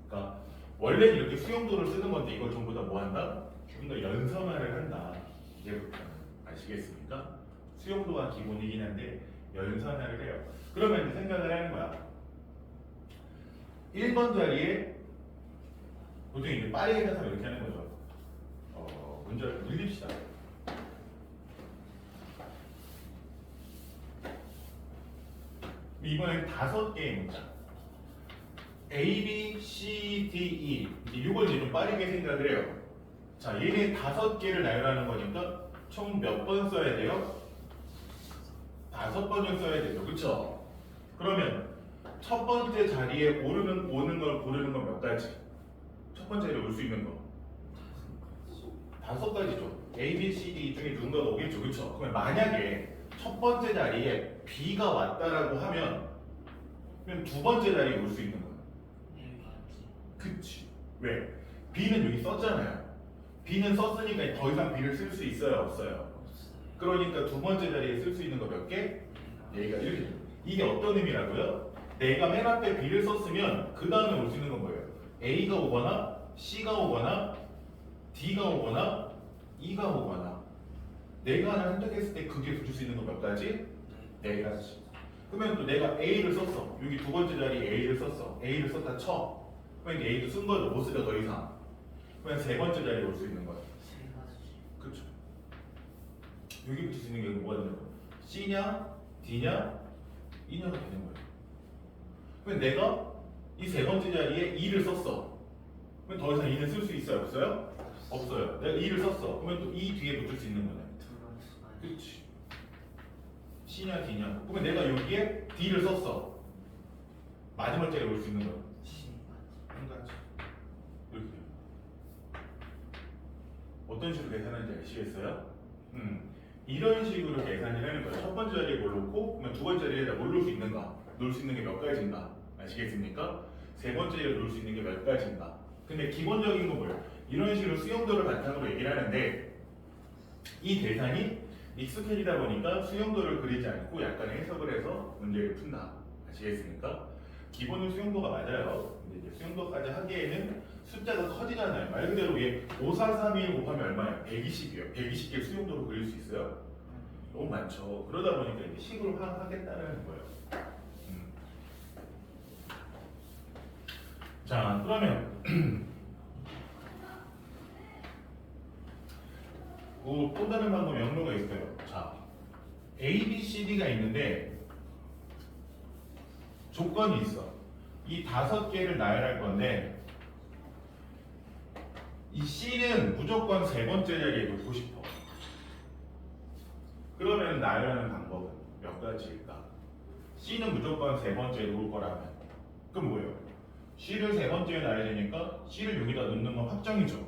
그러니까 원래 이렇게 수용도를 쓰는 건데 이걸 전부 다 뭐 한다? 좀 더 연산화를 한다. 이제부터 아시겠습니까? 수용도가 기본이긴 한데 연산화를 해요. 그러면 이제 생각을 하는 거야. 1번 자리에 보통 이제 빠르게 해서 이렇게 하는 거죠. 문제를 늘립시다. 이번엔 5개의 문자. A, B, C, D, E. 이걸 이제 좀 빠르게 생각을 해요. 자, 얘네 5개를 나열하는 거니까 총 몇 번 써야 돼요? 5번을 써야 되죠, 그쵸? 그러면 첫 번째 자리에 오는 걸 고르는 건 몇 가지? 첫 번째 자리에 올 수 있는 거 5가지죠. A, B, C, D 중에 누군가가 오겠죠, 그쵸? 그러면 만약에 첫 번째 자리에 B가 왔다라고 하면 그럼 두 번째 자리에 올 수 있는 거예요. 그치? 왜? B는 여기 썼잖아요. B는 썼으니까 더 이상 B를 쓸 수 있어요, 없어요? 그러니까 두 번째 자리에 쓸 수 있는 거 몇 개? 얘가 이렇게. 이게 어떤 의미라고요? 내가 맨 앞에 B를 썼으면 그 다음에 올 수 있는 건 뭐예요? A가 오거나 C가 오거나 D가 오거나 E가 오거나. 내가 하나 선택했을 때 그게 붙을 수 있는 거 몇 가지? 4가지. 그러면 또 내가 A를 썼어. 여기 두 번째 자리에 A를 썼어. A를 썼다 쳐. 그러면 이제 A도 쓴 거죠. 못 쓰죠, 더 이상. 그러면 세 번째 자리에 올 수 있는 거야. 그렇죠. 여기 붙을 수 있는 게 뭐가 되는 거야? C냐, D냐, E냐가 되는 거예요. 그러면 내가 이 세 번째 자리에 E를 썼어. 그럼 더 이상 E는 쓸 수 있어요, 없어요? 없어요. 내가 E를 썼어. 그러면 또 E 뒤에 붙을 수 있는 거네. 그렇지. C냐, D냐. 그러면 내가 여기에 D를 썼어. 마지막 자리에 올 수 있는 거야. 한 가지. 이렇게. 어떤 식으로 계산하는지 아시겠어요? 이런 식으로 계산을 하는 거예요. 첫 번째 자리에 뭘 놓고, 그러면 두 번째 자리에다 뭘 놓을 수 있는가? 놓을 수 있는 게 몇 가지인가? 아시겠습니까? 세 번째 자리에 놓을 수 있는 게 몇 가지인가? 근데 기본적인 건 뭐예요? 이런 식으로 수용도를 바탕으로 얘기를 하는데 이 계산이 익숙해지다 보니까 수용도를 그리지 않고 약간의 해석을 해서 문제를 푼다. 아시겠습니까? 기본은 수용도가 맞아요. 근데 이제 수용도까지 하기에는 숫자가 커지잖아요. 말 그대로 얘 54321 곱하면 얼마예요? 120이에요. 120개 수용도로 그릴 수 있어요? 너무 많죠. 그러다 보니까 이제 식으로 하겠다는 거예요. 자, 그러면 또 다른 방법 연로가 있어요. 자, A, B, C, D가 있는데 조건이 있어. 이 5개를 나열할 건데 이 C는 무조건 세 번째 자리에 놓고 싶어. 그러면 나열하는 방법은 몇 가지일까? C는 무조건 세 번째에 놓을 거라면 그럼 뭐예요? C를 세 번째에 놔야 되니까 C를 여기다 넣는 건 확정이죠.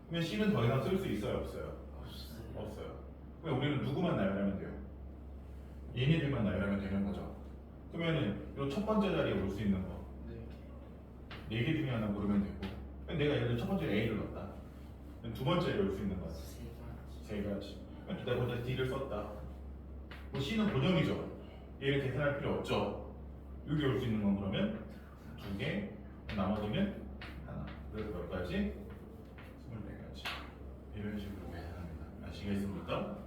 그러면 C는 더 이상 쓸 수 있어요? 없어요? 없어요. 없어요. 그럼 우리는 누구만 나열하면 돼요? 얘네들만 나열하면 되는 거죠. 그러면은 이 첫 번째 자리에 올 수 있는 거 네 4개 중에 하나 고르면 되고 그럼 내가 예를 들어 첫 번째 A를 넣었다. 그럼 두 번째에 올 수 있는 거 세 가지. 3가지. 그럼 내가 먼저 D를 썼다. 뭐 C는 고정이죠. 얘를 계산할 필요 없죠. 여기 올 수 있는 건 그러면 2개, 나머지는 하나. 그래서 몇 가지? 24가지. 이런 식으로 계산합니다. 아시겠습니까?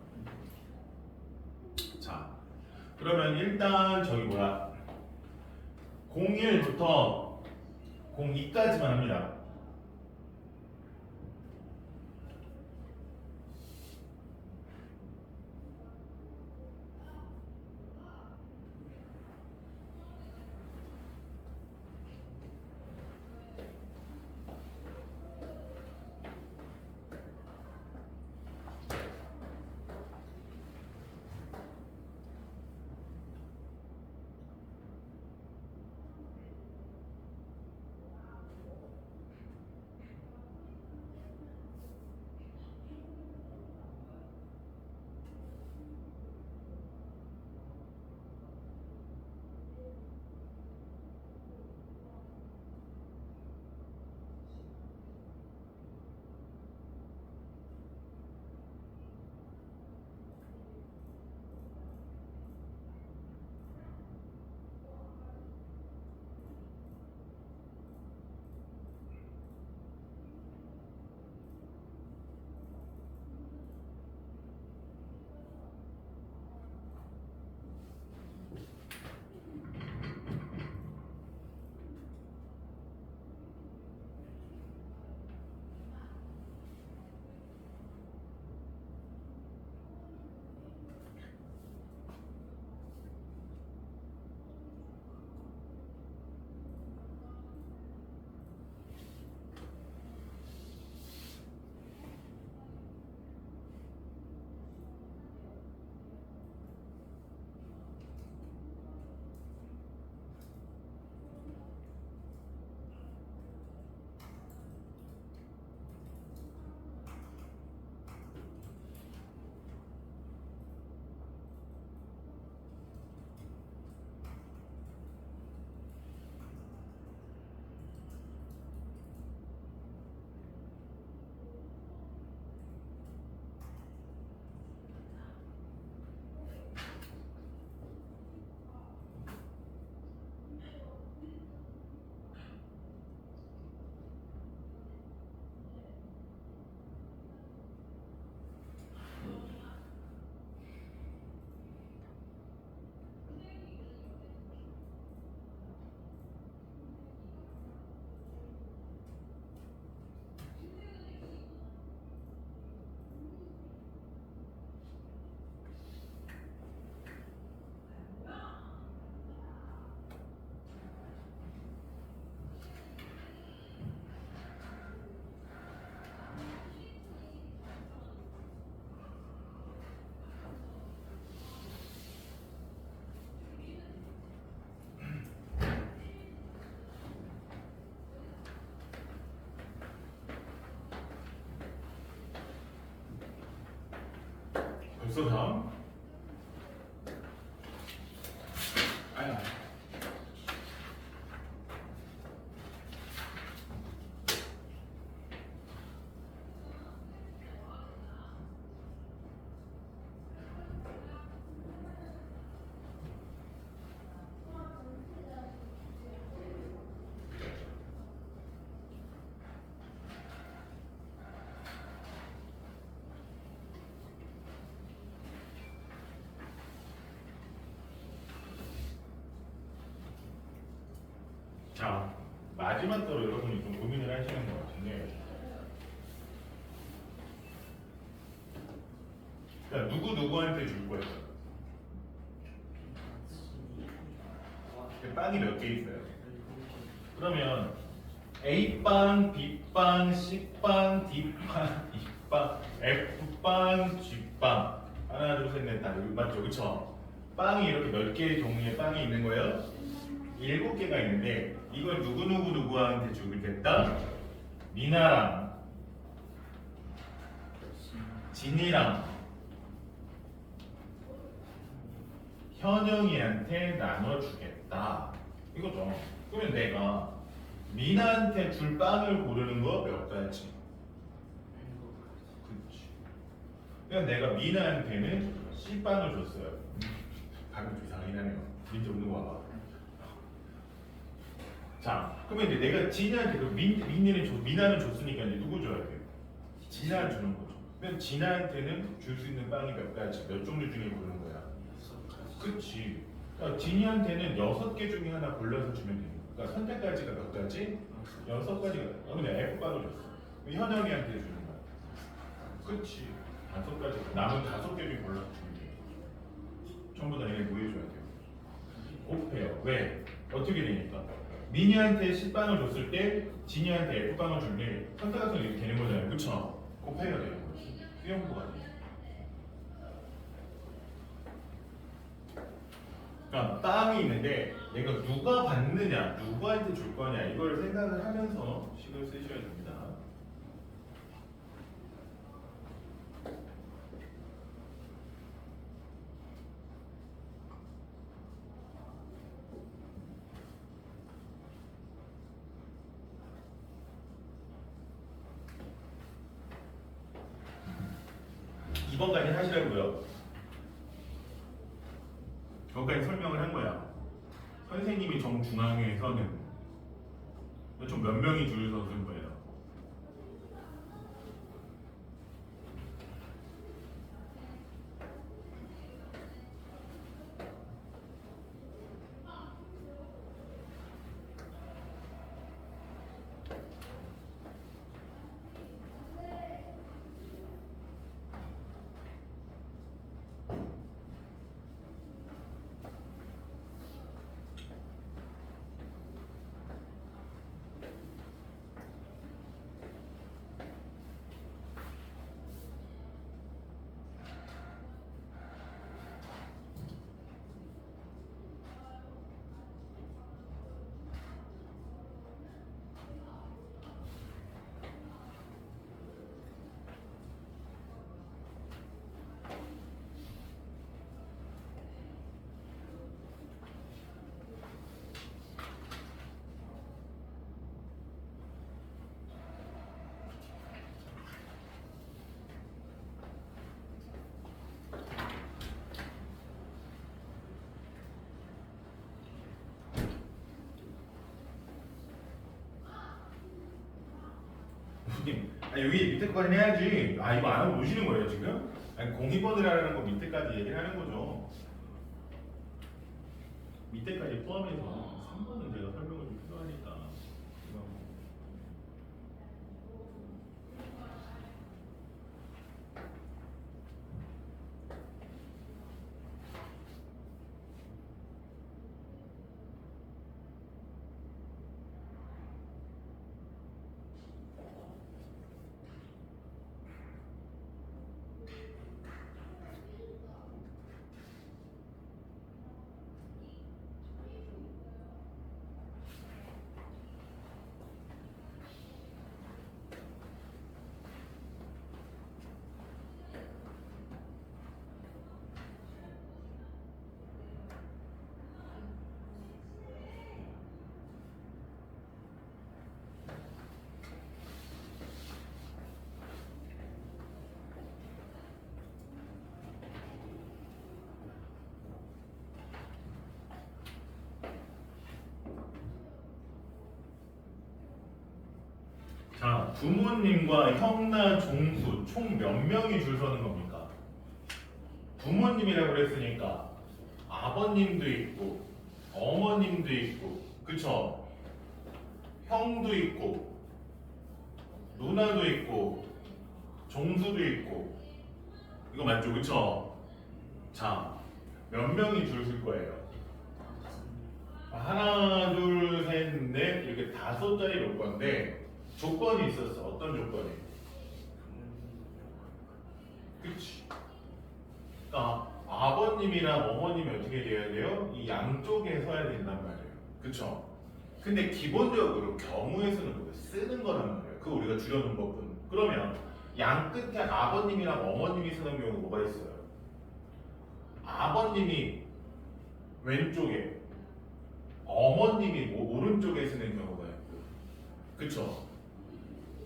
자, 그러면 일단 저기 뭐야? 01부터 02까지만 합니다. 벌써 다음? 아야. 자, 마지막으로 여러분이 좀 고민을 하시는 것 같은데, 그러니까 누구한테 줄 거예요? 빵이 몇 개 있어요? 그러면 A빵, B빵, C빵, D빵, E빵, F빵, G빵 하나 둘셋넷 다 맞죠? 그쵸? 빵이 이렇게 몇 개의 종류의 빵이 있는 거예요? 7개가 있는데 이걸 누구누구누구한테 주겠다? 미나랑 진이랑 현영이한테 나눠주겠다 이거죠. 그러면 내가 미나한테 줄 빵을 고르는 거 몇 가지? 그렇지. 그러니까 내가 미나한테는 C빵을 줬어요. 방금 좀 이상하긴 하네요. 민트 없는 거 봐봐. 자, 그러면 이제 내가 진이한테 그 미나는 줬으니까 이제 누구 줘야 돼? 진아 주는 거죠. 그럼 진아한테는 줄 수 있는 빵이 몇 가지, 몇 종류 중에 고르는 거야? 그치. 그러니까 진이한테는 6개 중에 하나 골라서 주면 돼. 그러니까 선택까지가 몇 가지? 6가지가. 그냥 F빵을 줬어. 현영이한테 주는 거야. 그치. 5가지. 남은 5개 중에 골라서 주면 돼. 전부 다 얘네 뭐 해줘야 돼요? 곱해요. 왜? 어떻게 되니까? 미니한테 C빵을 줬을 때 진이한테 F빵을 줄 때 선택가성이 이렇게 되는 거잖아요. 그쵸? 곱해야 되는 거지. 수영구가 돼. 그러니까 빵이 있는데 내가 누가 받느냐, 누구한테 줄 거냐 이걸 생각을 하면서 식을 쓰셔야 됩니다. 이번까지 하시라고요. 저까지 설명을 한 거야. 선생님이 정중앙에 서는 좀 몇 명이 줄을 서는 거예요. 여기 밑에 거까지 해야지. 아 이거 안 하고 노시는 거예요 지금? 아니 공입번이라는 거 밑에까지 얘기를 하는 거죠. 밑에까지 포함해서 3번은 제가 설명을 좀 필요하니까. 자, 부모님과 형나 종수 총 몇 명이 줄 서는 겁니까? 부모님이라고 그랬으니까 아버님도 있고 어머님도 있고 그쵸? 형도 있고 누나도 있고 종수도 있고 이거 맞죠? 그쵸? 자, 몇 명이 줄 설 거예요? 하나, 둘, 셋, 넷 이렇게 5자리 요건데 조건이 있었어. 어떤 조건이? 그렇지. 그러니까 아버님이랑 어머님이 어떻게 돼야 돼요? 이 양쪽에 서야 된단 말이에요. 그쵸? 근데 기본적으로 경우에 서는 그거 쓰는 거란 말이에요. 그거 우리가 줄여놓은 거군. 그러면 양 끝에 아버님이랑 어머님이 서는 경우 뭐가 있어요? 아버님이 왼쪽에 어머님이 오른쪽에 쓰는 경우가 있고, 그쵸?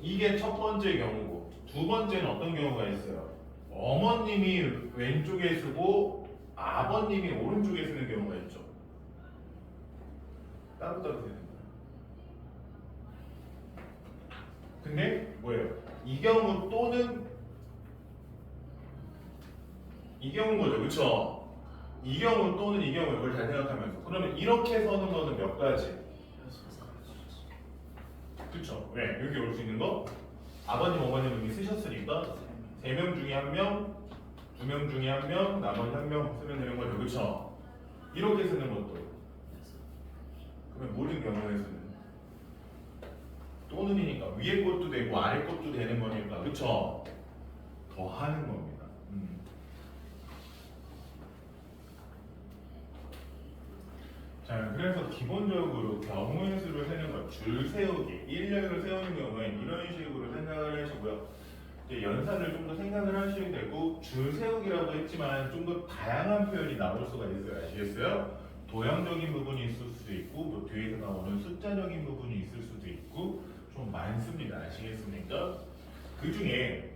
이게 첫 번째 경우고, 두 번째는 어떤 경우가 있어요? 어머님이 왼쪽에 쓰고 아버님이 오른쪽에 쓰는 경우가 있죠. 따로따로 되는 거예요. 근데 뭐예요? 이 경우 또는 이 경우인 거죠, 그쵸? 이 경우 또는 이 경우 이걸 잘 생각하면서 그러면 이렇게 서는 거는 몇 가지? 그쵸? 왜? 여기 올 수 있는 거? 아버님, 어머님 여기 쓰셨으니까 3명 중에 1명, 2명 중에 1명, 나머지 1명 쓰면 되는 거죠, 그쵸? 이렇게 쓰는 것도 그러면 모든 경우에서는 또는이니까 위에 것도 되고 아래 것도 되는 거니까, 그쵸? 더 하는 겁니다. 자, 그래서 기본적으로 경우의 수를 세는 것, 줄 세우기, 인력을 세우는 경우엔 이런 식으로 생각을 하시고요. 이제 연산을 좀 더 생각을 하시면 되고, 줄 세우기라고 했지만 좀 더 다양한 표현이 나올 수가 있어요. 아시겠어요? 도형적인 부분이 있을 수도 있고, 뭐 뒤에서 나오는 숫자적인 부분이 있을 수도 있고, 좀 많습니다. 아시겠습니까? 그 중에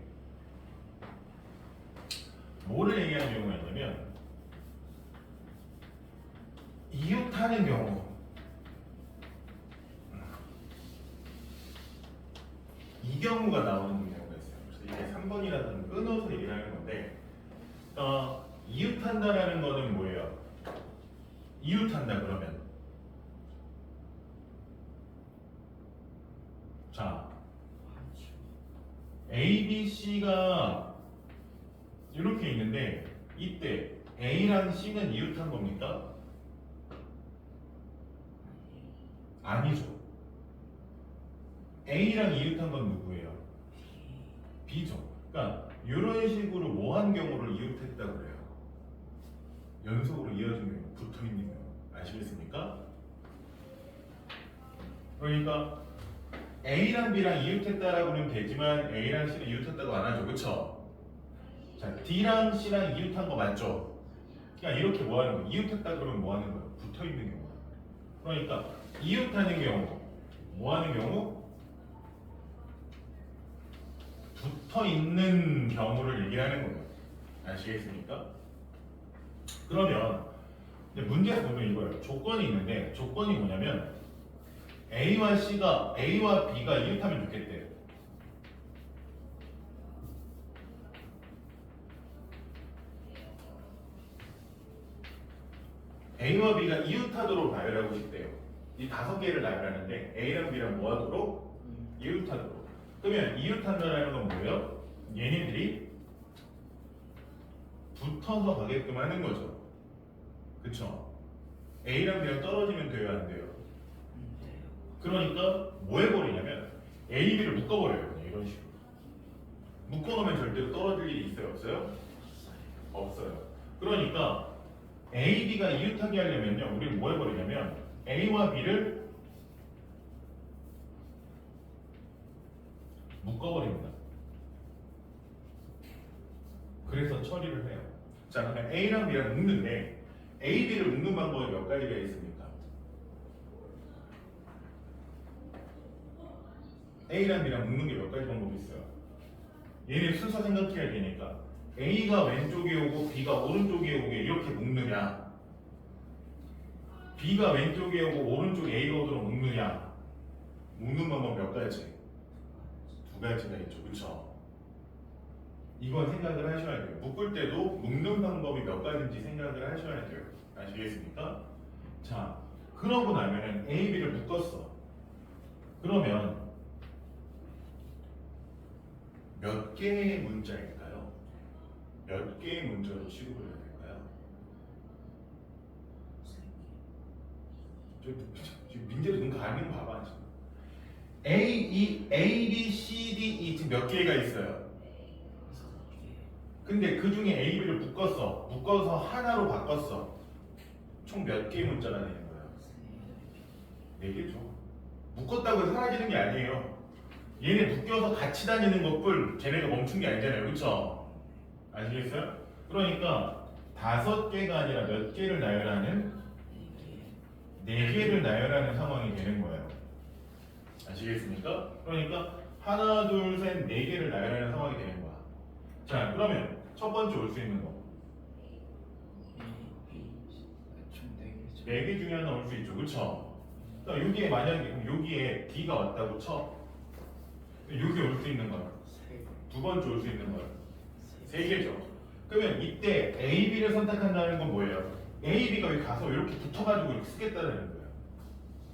뭐를 얘기하는 경우가 있냐면, 이웃하는 경우, 이 경우가 나오는 경우가 있어요. 그래서 이게 3번이라는 끊어서 얘기를 하는 건데, 이웃한다라는 거는 뭐예요? 이웃한다 그러면, 자, A, B, C가 이렇게 있는데 이때 A랑 C는 이웃한 겁니까? 아니죠. A랑 이웃한 건 누구예요? B죠. 그러니까 이런 식으로 뭐한 경우를 이웃했다 그래요. 연속으로 이어진 경우, 붙어있는 경우. 아시겠습니까? 그러니까 A랑 B랑 이웃했다라고 하면 되지만 A랑 C는 이웃했다고 안 하죠. 그쵸? 자, D랑 C랑 이웃한 거 맞죠? 그러니까 이렇게 뭐 하는 거예요? 이웃했다 그러면 뭐 하는 거예요? 붙어있는 경우. 그러니까 이웃하는 경우, 뭐 하는 경우? 붙어있는 경우를 얘기하는 거예요. 아시겠습니까? 그러면 이제 문제에서 보면 이거예요. 조건이 있는데 조건이 뭐냐면 A와 B가 이웃하면 좋겠대요. A와 B가 이웃하도록 나열하고 싶대요. 이 5개를 나열하는데 A랑 B랑 뭐 하도록? 이웃하도록. 그러면 이웃한다는 건 뭐예요? 얘네들이 붙어서 가게끔 하는 거죠. 그쵸? A랑 B랑 떨어지면 돼요, 안 돼요? 그러니까 뭐 해버리냐면 A, B를 묶어버려요. 그냥 이런 식으로. 묶어놓으면 절대로 떨어질 일이 있어요, 없어요? 없어요. 그러니까 A, B가 이웃하게 하려면요, 우리는 뭐 해버리냐면 A와 B를 묶어버립니다. 그래서 처리를 해요. 자, 그러면 A랑 B랑 묶는데 A, B를 묶는 방법이 몇 가지가 있습니까? A랑 B랑 묶는 게 몇 가지 방법이 있어요. 얘네 순서 생각해야 되니까 A가 왼쪽에 오고 B가 오른쪽에 오게 이렇게 묶느냐, B가 왼쪽에 오고 오른쪽 A가 오도록 묶느냐. 묶는 방법 몇 가지? 2가지가 있죠. 그쵸? 이건 생각을 하셔야 돼요. 묶을 때도 묶는 방법이 몇 가지인지 생각을 하셔야 돼요. 아시겠습니까? 자, 그러고 나면은 A, B를 묶었어. 그러면 몇 개의 문자일까요? 몇 개의 문자로 취급을 해야 될까요? 지금 민재도 눈 가리는 거 봐봐 지금. A, B, C, D, E 지금 몇 개가 있어요. 근데 그 중에 A, B를 묶어서 하나로 바꿨어. 총 몇 개의 문자가 되는 거예요? 4개죠. 묶었다고 해서 사라지는 게 아니에요. 얘네 묶여서 같이 다니는 것뿐 쟤네가 멈춘 게 아니잖아요. 그쵸? 아시겠어요? 그러니까 5개가 아니라 몇 개를 나열하는 4개를 나열하는 상황이 되는 거예요. 아시겠습니까? 그러니까 하나, 둘, 셋, 4개를 나열하는 상황이 되는 거야. 자, 그러면 첫 번째 올 수 있는 거 4개 중에 하나 올 수 있죠. 그쵸? 그러니까 여기에 만약에 그럼 여기에 D가 왔다고 쳐. 여기 올 수 있는 건 두 번째 올 수 있는 건 3개죠. 그러면 이때 A, B를 선택한다는 건 뭐예요? A, B가 여기 가서 이렇게 붙어가지고 이렇게 쓰겠다는 거예요.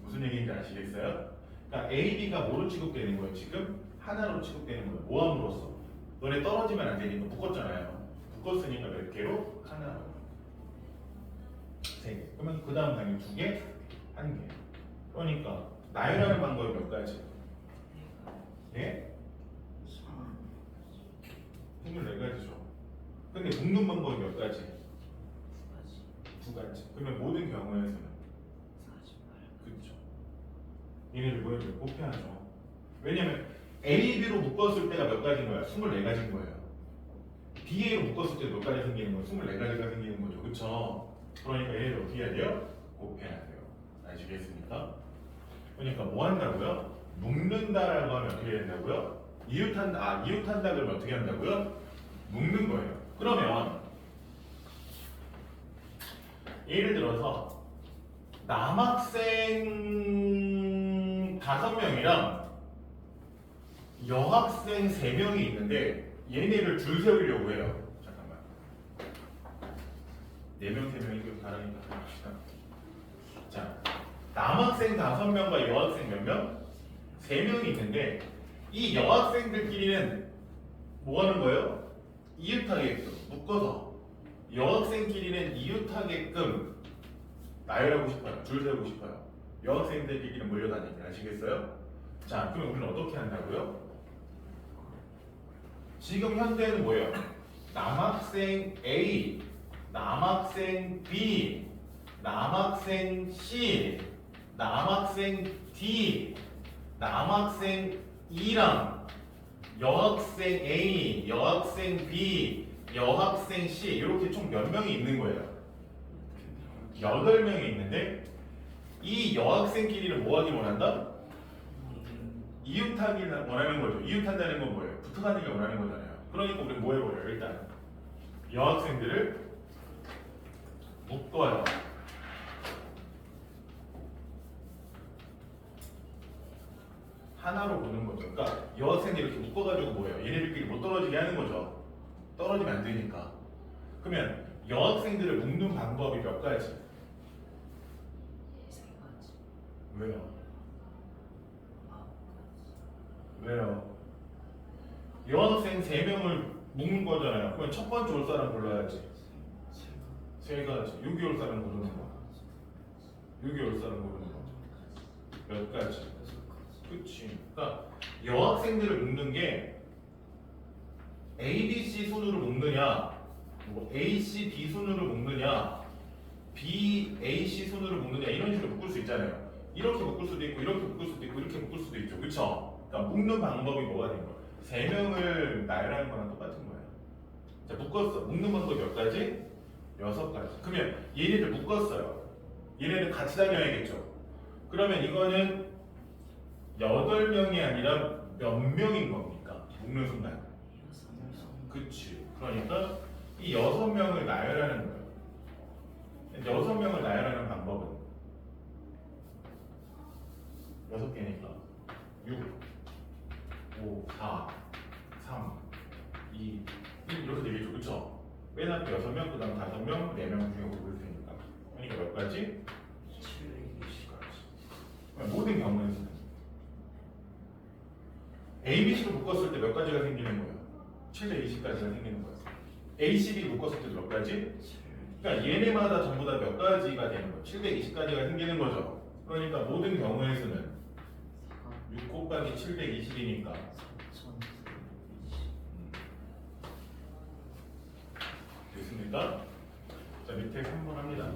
무슨 얘기인지 아시겠어요? 그러니까 A, B가 뭐로 취급되는 거예요? 지금 하나로 취급되는 거예요. 모함으로써. 너네 떨어지면 안 되니까 묶었잖아요. 묶었으니까 몇 개로? 하나로. 3개. 그러면 그 다음 당연히 2개, 1개. 그러니까 나열하는 방법이 몇 가지? 예? 24가지죠. 근데 묶는 방법이 몇 가지? 2가지. 그러면 모든 경우에서는 그렇죠. 얘네들 뭐예요? 곱해야죠. 왜냐면 A, B로 묶었을 때가 몇 가지인 거야? 24가지인 거예요. B, A로 묶었을 때 몇 가지 생기는 거예요? 24가지가 생기는 거죠. 그렇죠? 그러니까 얘네들 어떻게 해야 돼요? 곱해야 돼요. 아시겠습니까? 그러니까 뭐 한다고요? 묶는다라고 하면 어떻게 된다고요? 이웃한다 그러면 어떻게 한다고요? 묶는 거예요. 그러면 예를 들어서 남학생 5명이랑 여학생 3명이 있는데 얘네를 줄 세우려고 해요. 잠깐만. 4명, 3명 이거 다르니까 합시다. 자, 남학생 5명과 여학생 몇 명? 3명이 있는데 이 여학생들끼리는 뭐 하는 거예요? 이웃하게끔 묶어서 여학생끼리는 이웃하게끔 나열하고 싶어요. 줄 세우고 싶어요. 여학생들끼리는 몰려다니게 아시겠어요? 자, 그럼 우리는 어떻게 한다고요? 지금 현재는 뭐예요? 남학생 A, 남학생 B, 남학생 C, 남학생 D, 남학생 E랑 여학생 A, 여학생 B, 여학생 C 이렇게 총 몇 명이 있는 거예요? 8명이 있는데 이 여학생끼리는 뭐 하길 원한다? 이웃하기를 원하는 거죠. 이웃한다는 건 뭐예요? 붙어다니길 원하는 거잖아요. 그러니까 우리는 뭐 해버려요? 일단 여학생들을 묶어요. 하나로 보는 거죠. 그러니까 여학생들 이렇게 묶어가지고 뭐예요? 얘네들끼리 못 떨어지게 하는 거죠. 떨어지면 안 되니까. 그러면 여학생들을 묶는 방법이 몇 가지? 왜요? 왜요? 여학생 3명을 묶는 거잖아요. 그러면 첫 번째 올 사람 골라야지. 3가지. 여기 올 사람 고르는 거. 여기 올 사람 고르는 거. 몇 가지? 그치. 그러니까 여학생들을 묶는 게 A, B, C 순으로 묶느냐, 뭐 A, C, B 순으로 묶느냐, B, A, C 순으로 묶느냐 이런 식으로 묶을 수 있잖아요. 이렇게 묶을 수도 있고 이렇게 묶을 수도 있고 이렇게 묶을 수도 있죠. 그쵸? 그러니까 묶는 방법이 뭐가 된 거야? 3명을 나열하는 거랑 똑같은 거예요. 자, 묶었어. 묶는 방법이 몇 가지? 6가지. 그러면 얘네들 묶었어요. 얘네들 같이 다녀야겠죠. 그러면 이거는 8명이 아니라 몇 명인 겁니까? 묶는 순간. 그치. 그러니까 이 6명을 나열하는 거예요. 6명을 나열하는 방법은 6개니까 6, 5, 4, 3, 2, 1 이렇게 되겠죠. 그쵸? 맨 앞에 6명, 그 다음 5명, 4명 중에 고를 테니까. 그러니까 몇 가지? 720가지. 모든 경우에서는 A, B, C로 묶었을 때 몇 가지가 생기는 거예요? 720가지가 생기는 거예요. A, C, B 묶었을 때 몇 가지? 그러니까 얘네마다 전부 다 몇 가지가 되는 거예요? 720가지가 생기는 거죠. 그러니까 모든 경우에서는 6 곱하기 720이니까 됐습니까? 자 밑에 3번 합니다.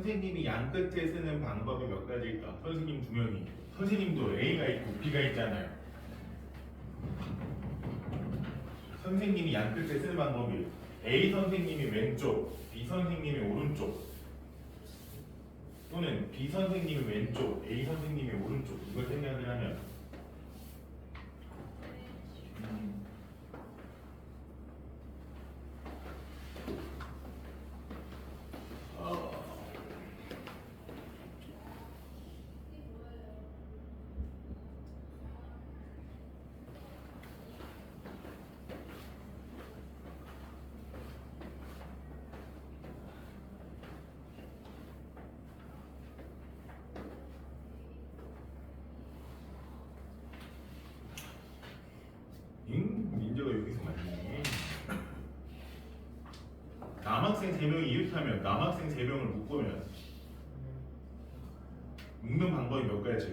선생님이 양 끝에 쓰는 방법이 몇 가지일까? 선생님 두 명이. 선생님도 A가 있고 B가 있잖아요. 선생님이 양 끝에 쓰는 방법이 A 선생님이 왼쪽, B 선생님이 오른쪽, 또는 B 선생님이 왼쪽, A 선생님이 오른쪽, 이걸 생각을 하면 민재가 여기서 맞네. 남학생 3명이 이렇게 하면 남학생 3명을 묶으면 묶는 방법이 몇 가지?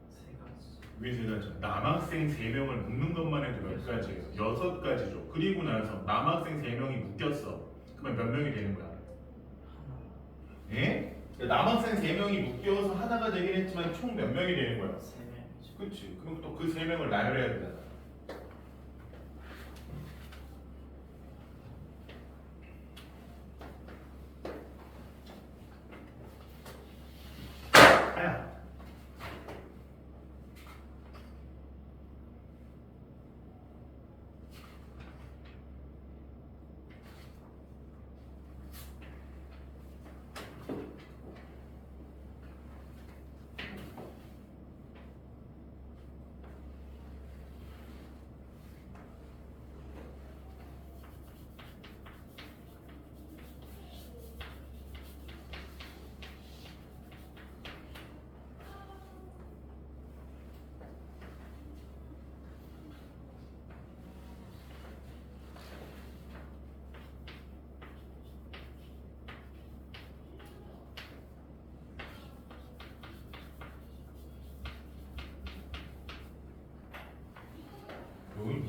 세 가지. 왜 세 가지? 남학생 3명을 묶는 것만 해도 몇 가지예요? 6가지죠. 그리고 나서 남학생 3명이 묶였어. 그러면 몇 명이 되는 거야? 하나. 예? 남학생 3명이 묶여서 하나가 되긴 했지만 총 몇 명이 되는 거야? 세 명이죠. 그렇지. 그럼 또 그 3명을 나열해야 되잖아. 아야.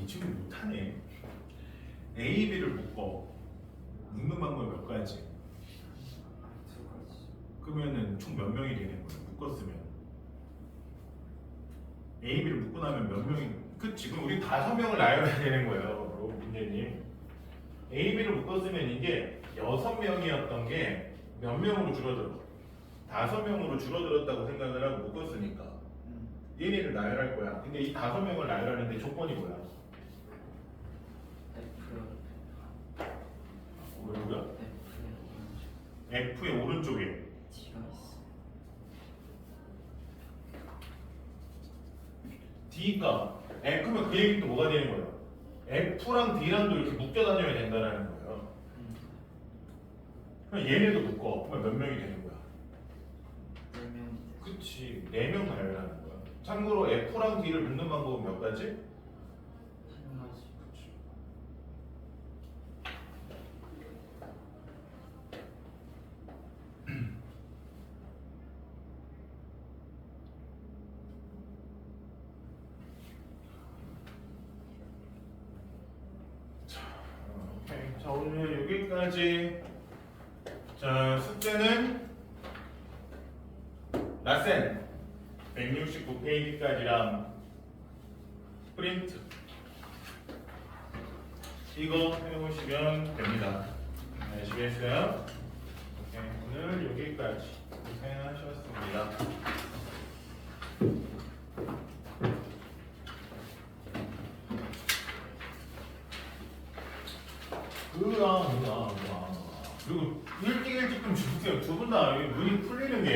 이 친구 못하네. A, B를 묶는 방법이 몇 가지? 두 가지. 그러면은 총 몇 명이 되는 거야? 묶었으면 A, B를 묶고 나면 몇 명이? 그치? 그럼 우리 5명을 나열해야 되는 거예요, 민재님. A, B를 묶었으면 이게 6명이었던 게 몇 명으로 줄어들어? 5명으로 줄어들었다고 생각을 하고 묶었으니까 얘네를 나열할 거야. 근데 이 5명을 나열하는데 조건이 뭐야? 뭐라고요? F의 오른쪽에 D가 있어. D가 F면 그 얘기는 또 뭐가 되는 거예요? F랑 D랑도 이렇게 묶여 다녀야 된다는 거예요. 그럼 얘네도 묶어. 그러면 몇 명이 되는 거야? 네 명이 됐어. 그치. 4명 나열하는 거야. 참고로 F랑 D를 묶는 방법은 몇 가지? 한 가지. 오케이. 자, 오늘 여기까지. 자, 숙제는 라센 169페이지까지랑 프린트 이거 해보시면 됩니다. 아시겠어요? 오케이. 오늘 여기까지 고생하셨습니다. 그리고 일찍 좀 주세요. 두 분 다 눈이 풀리는 게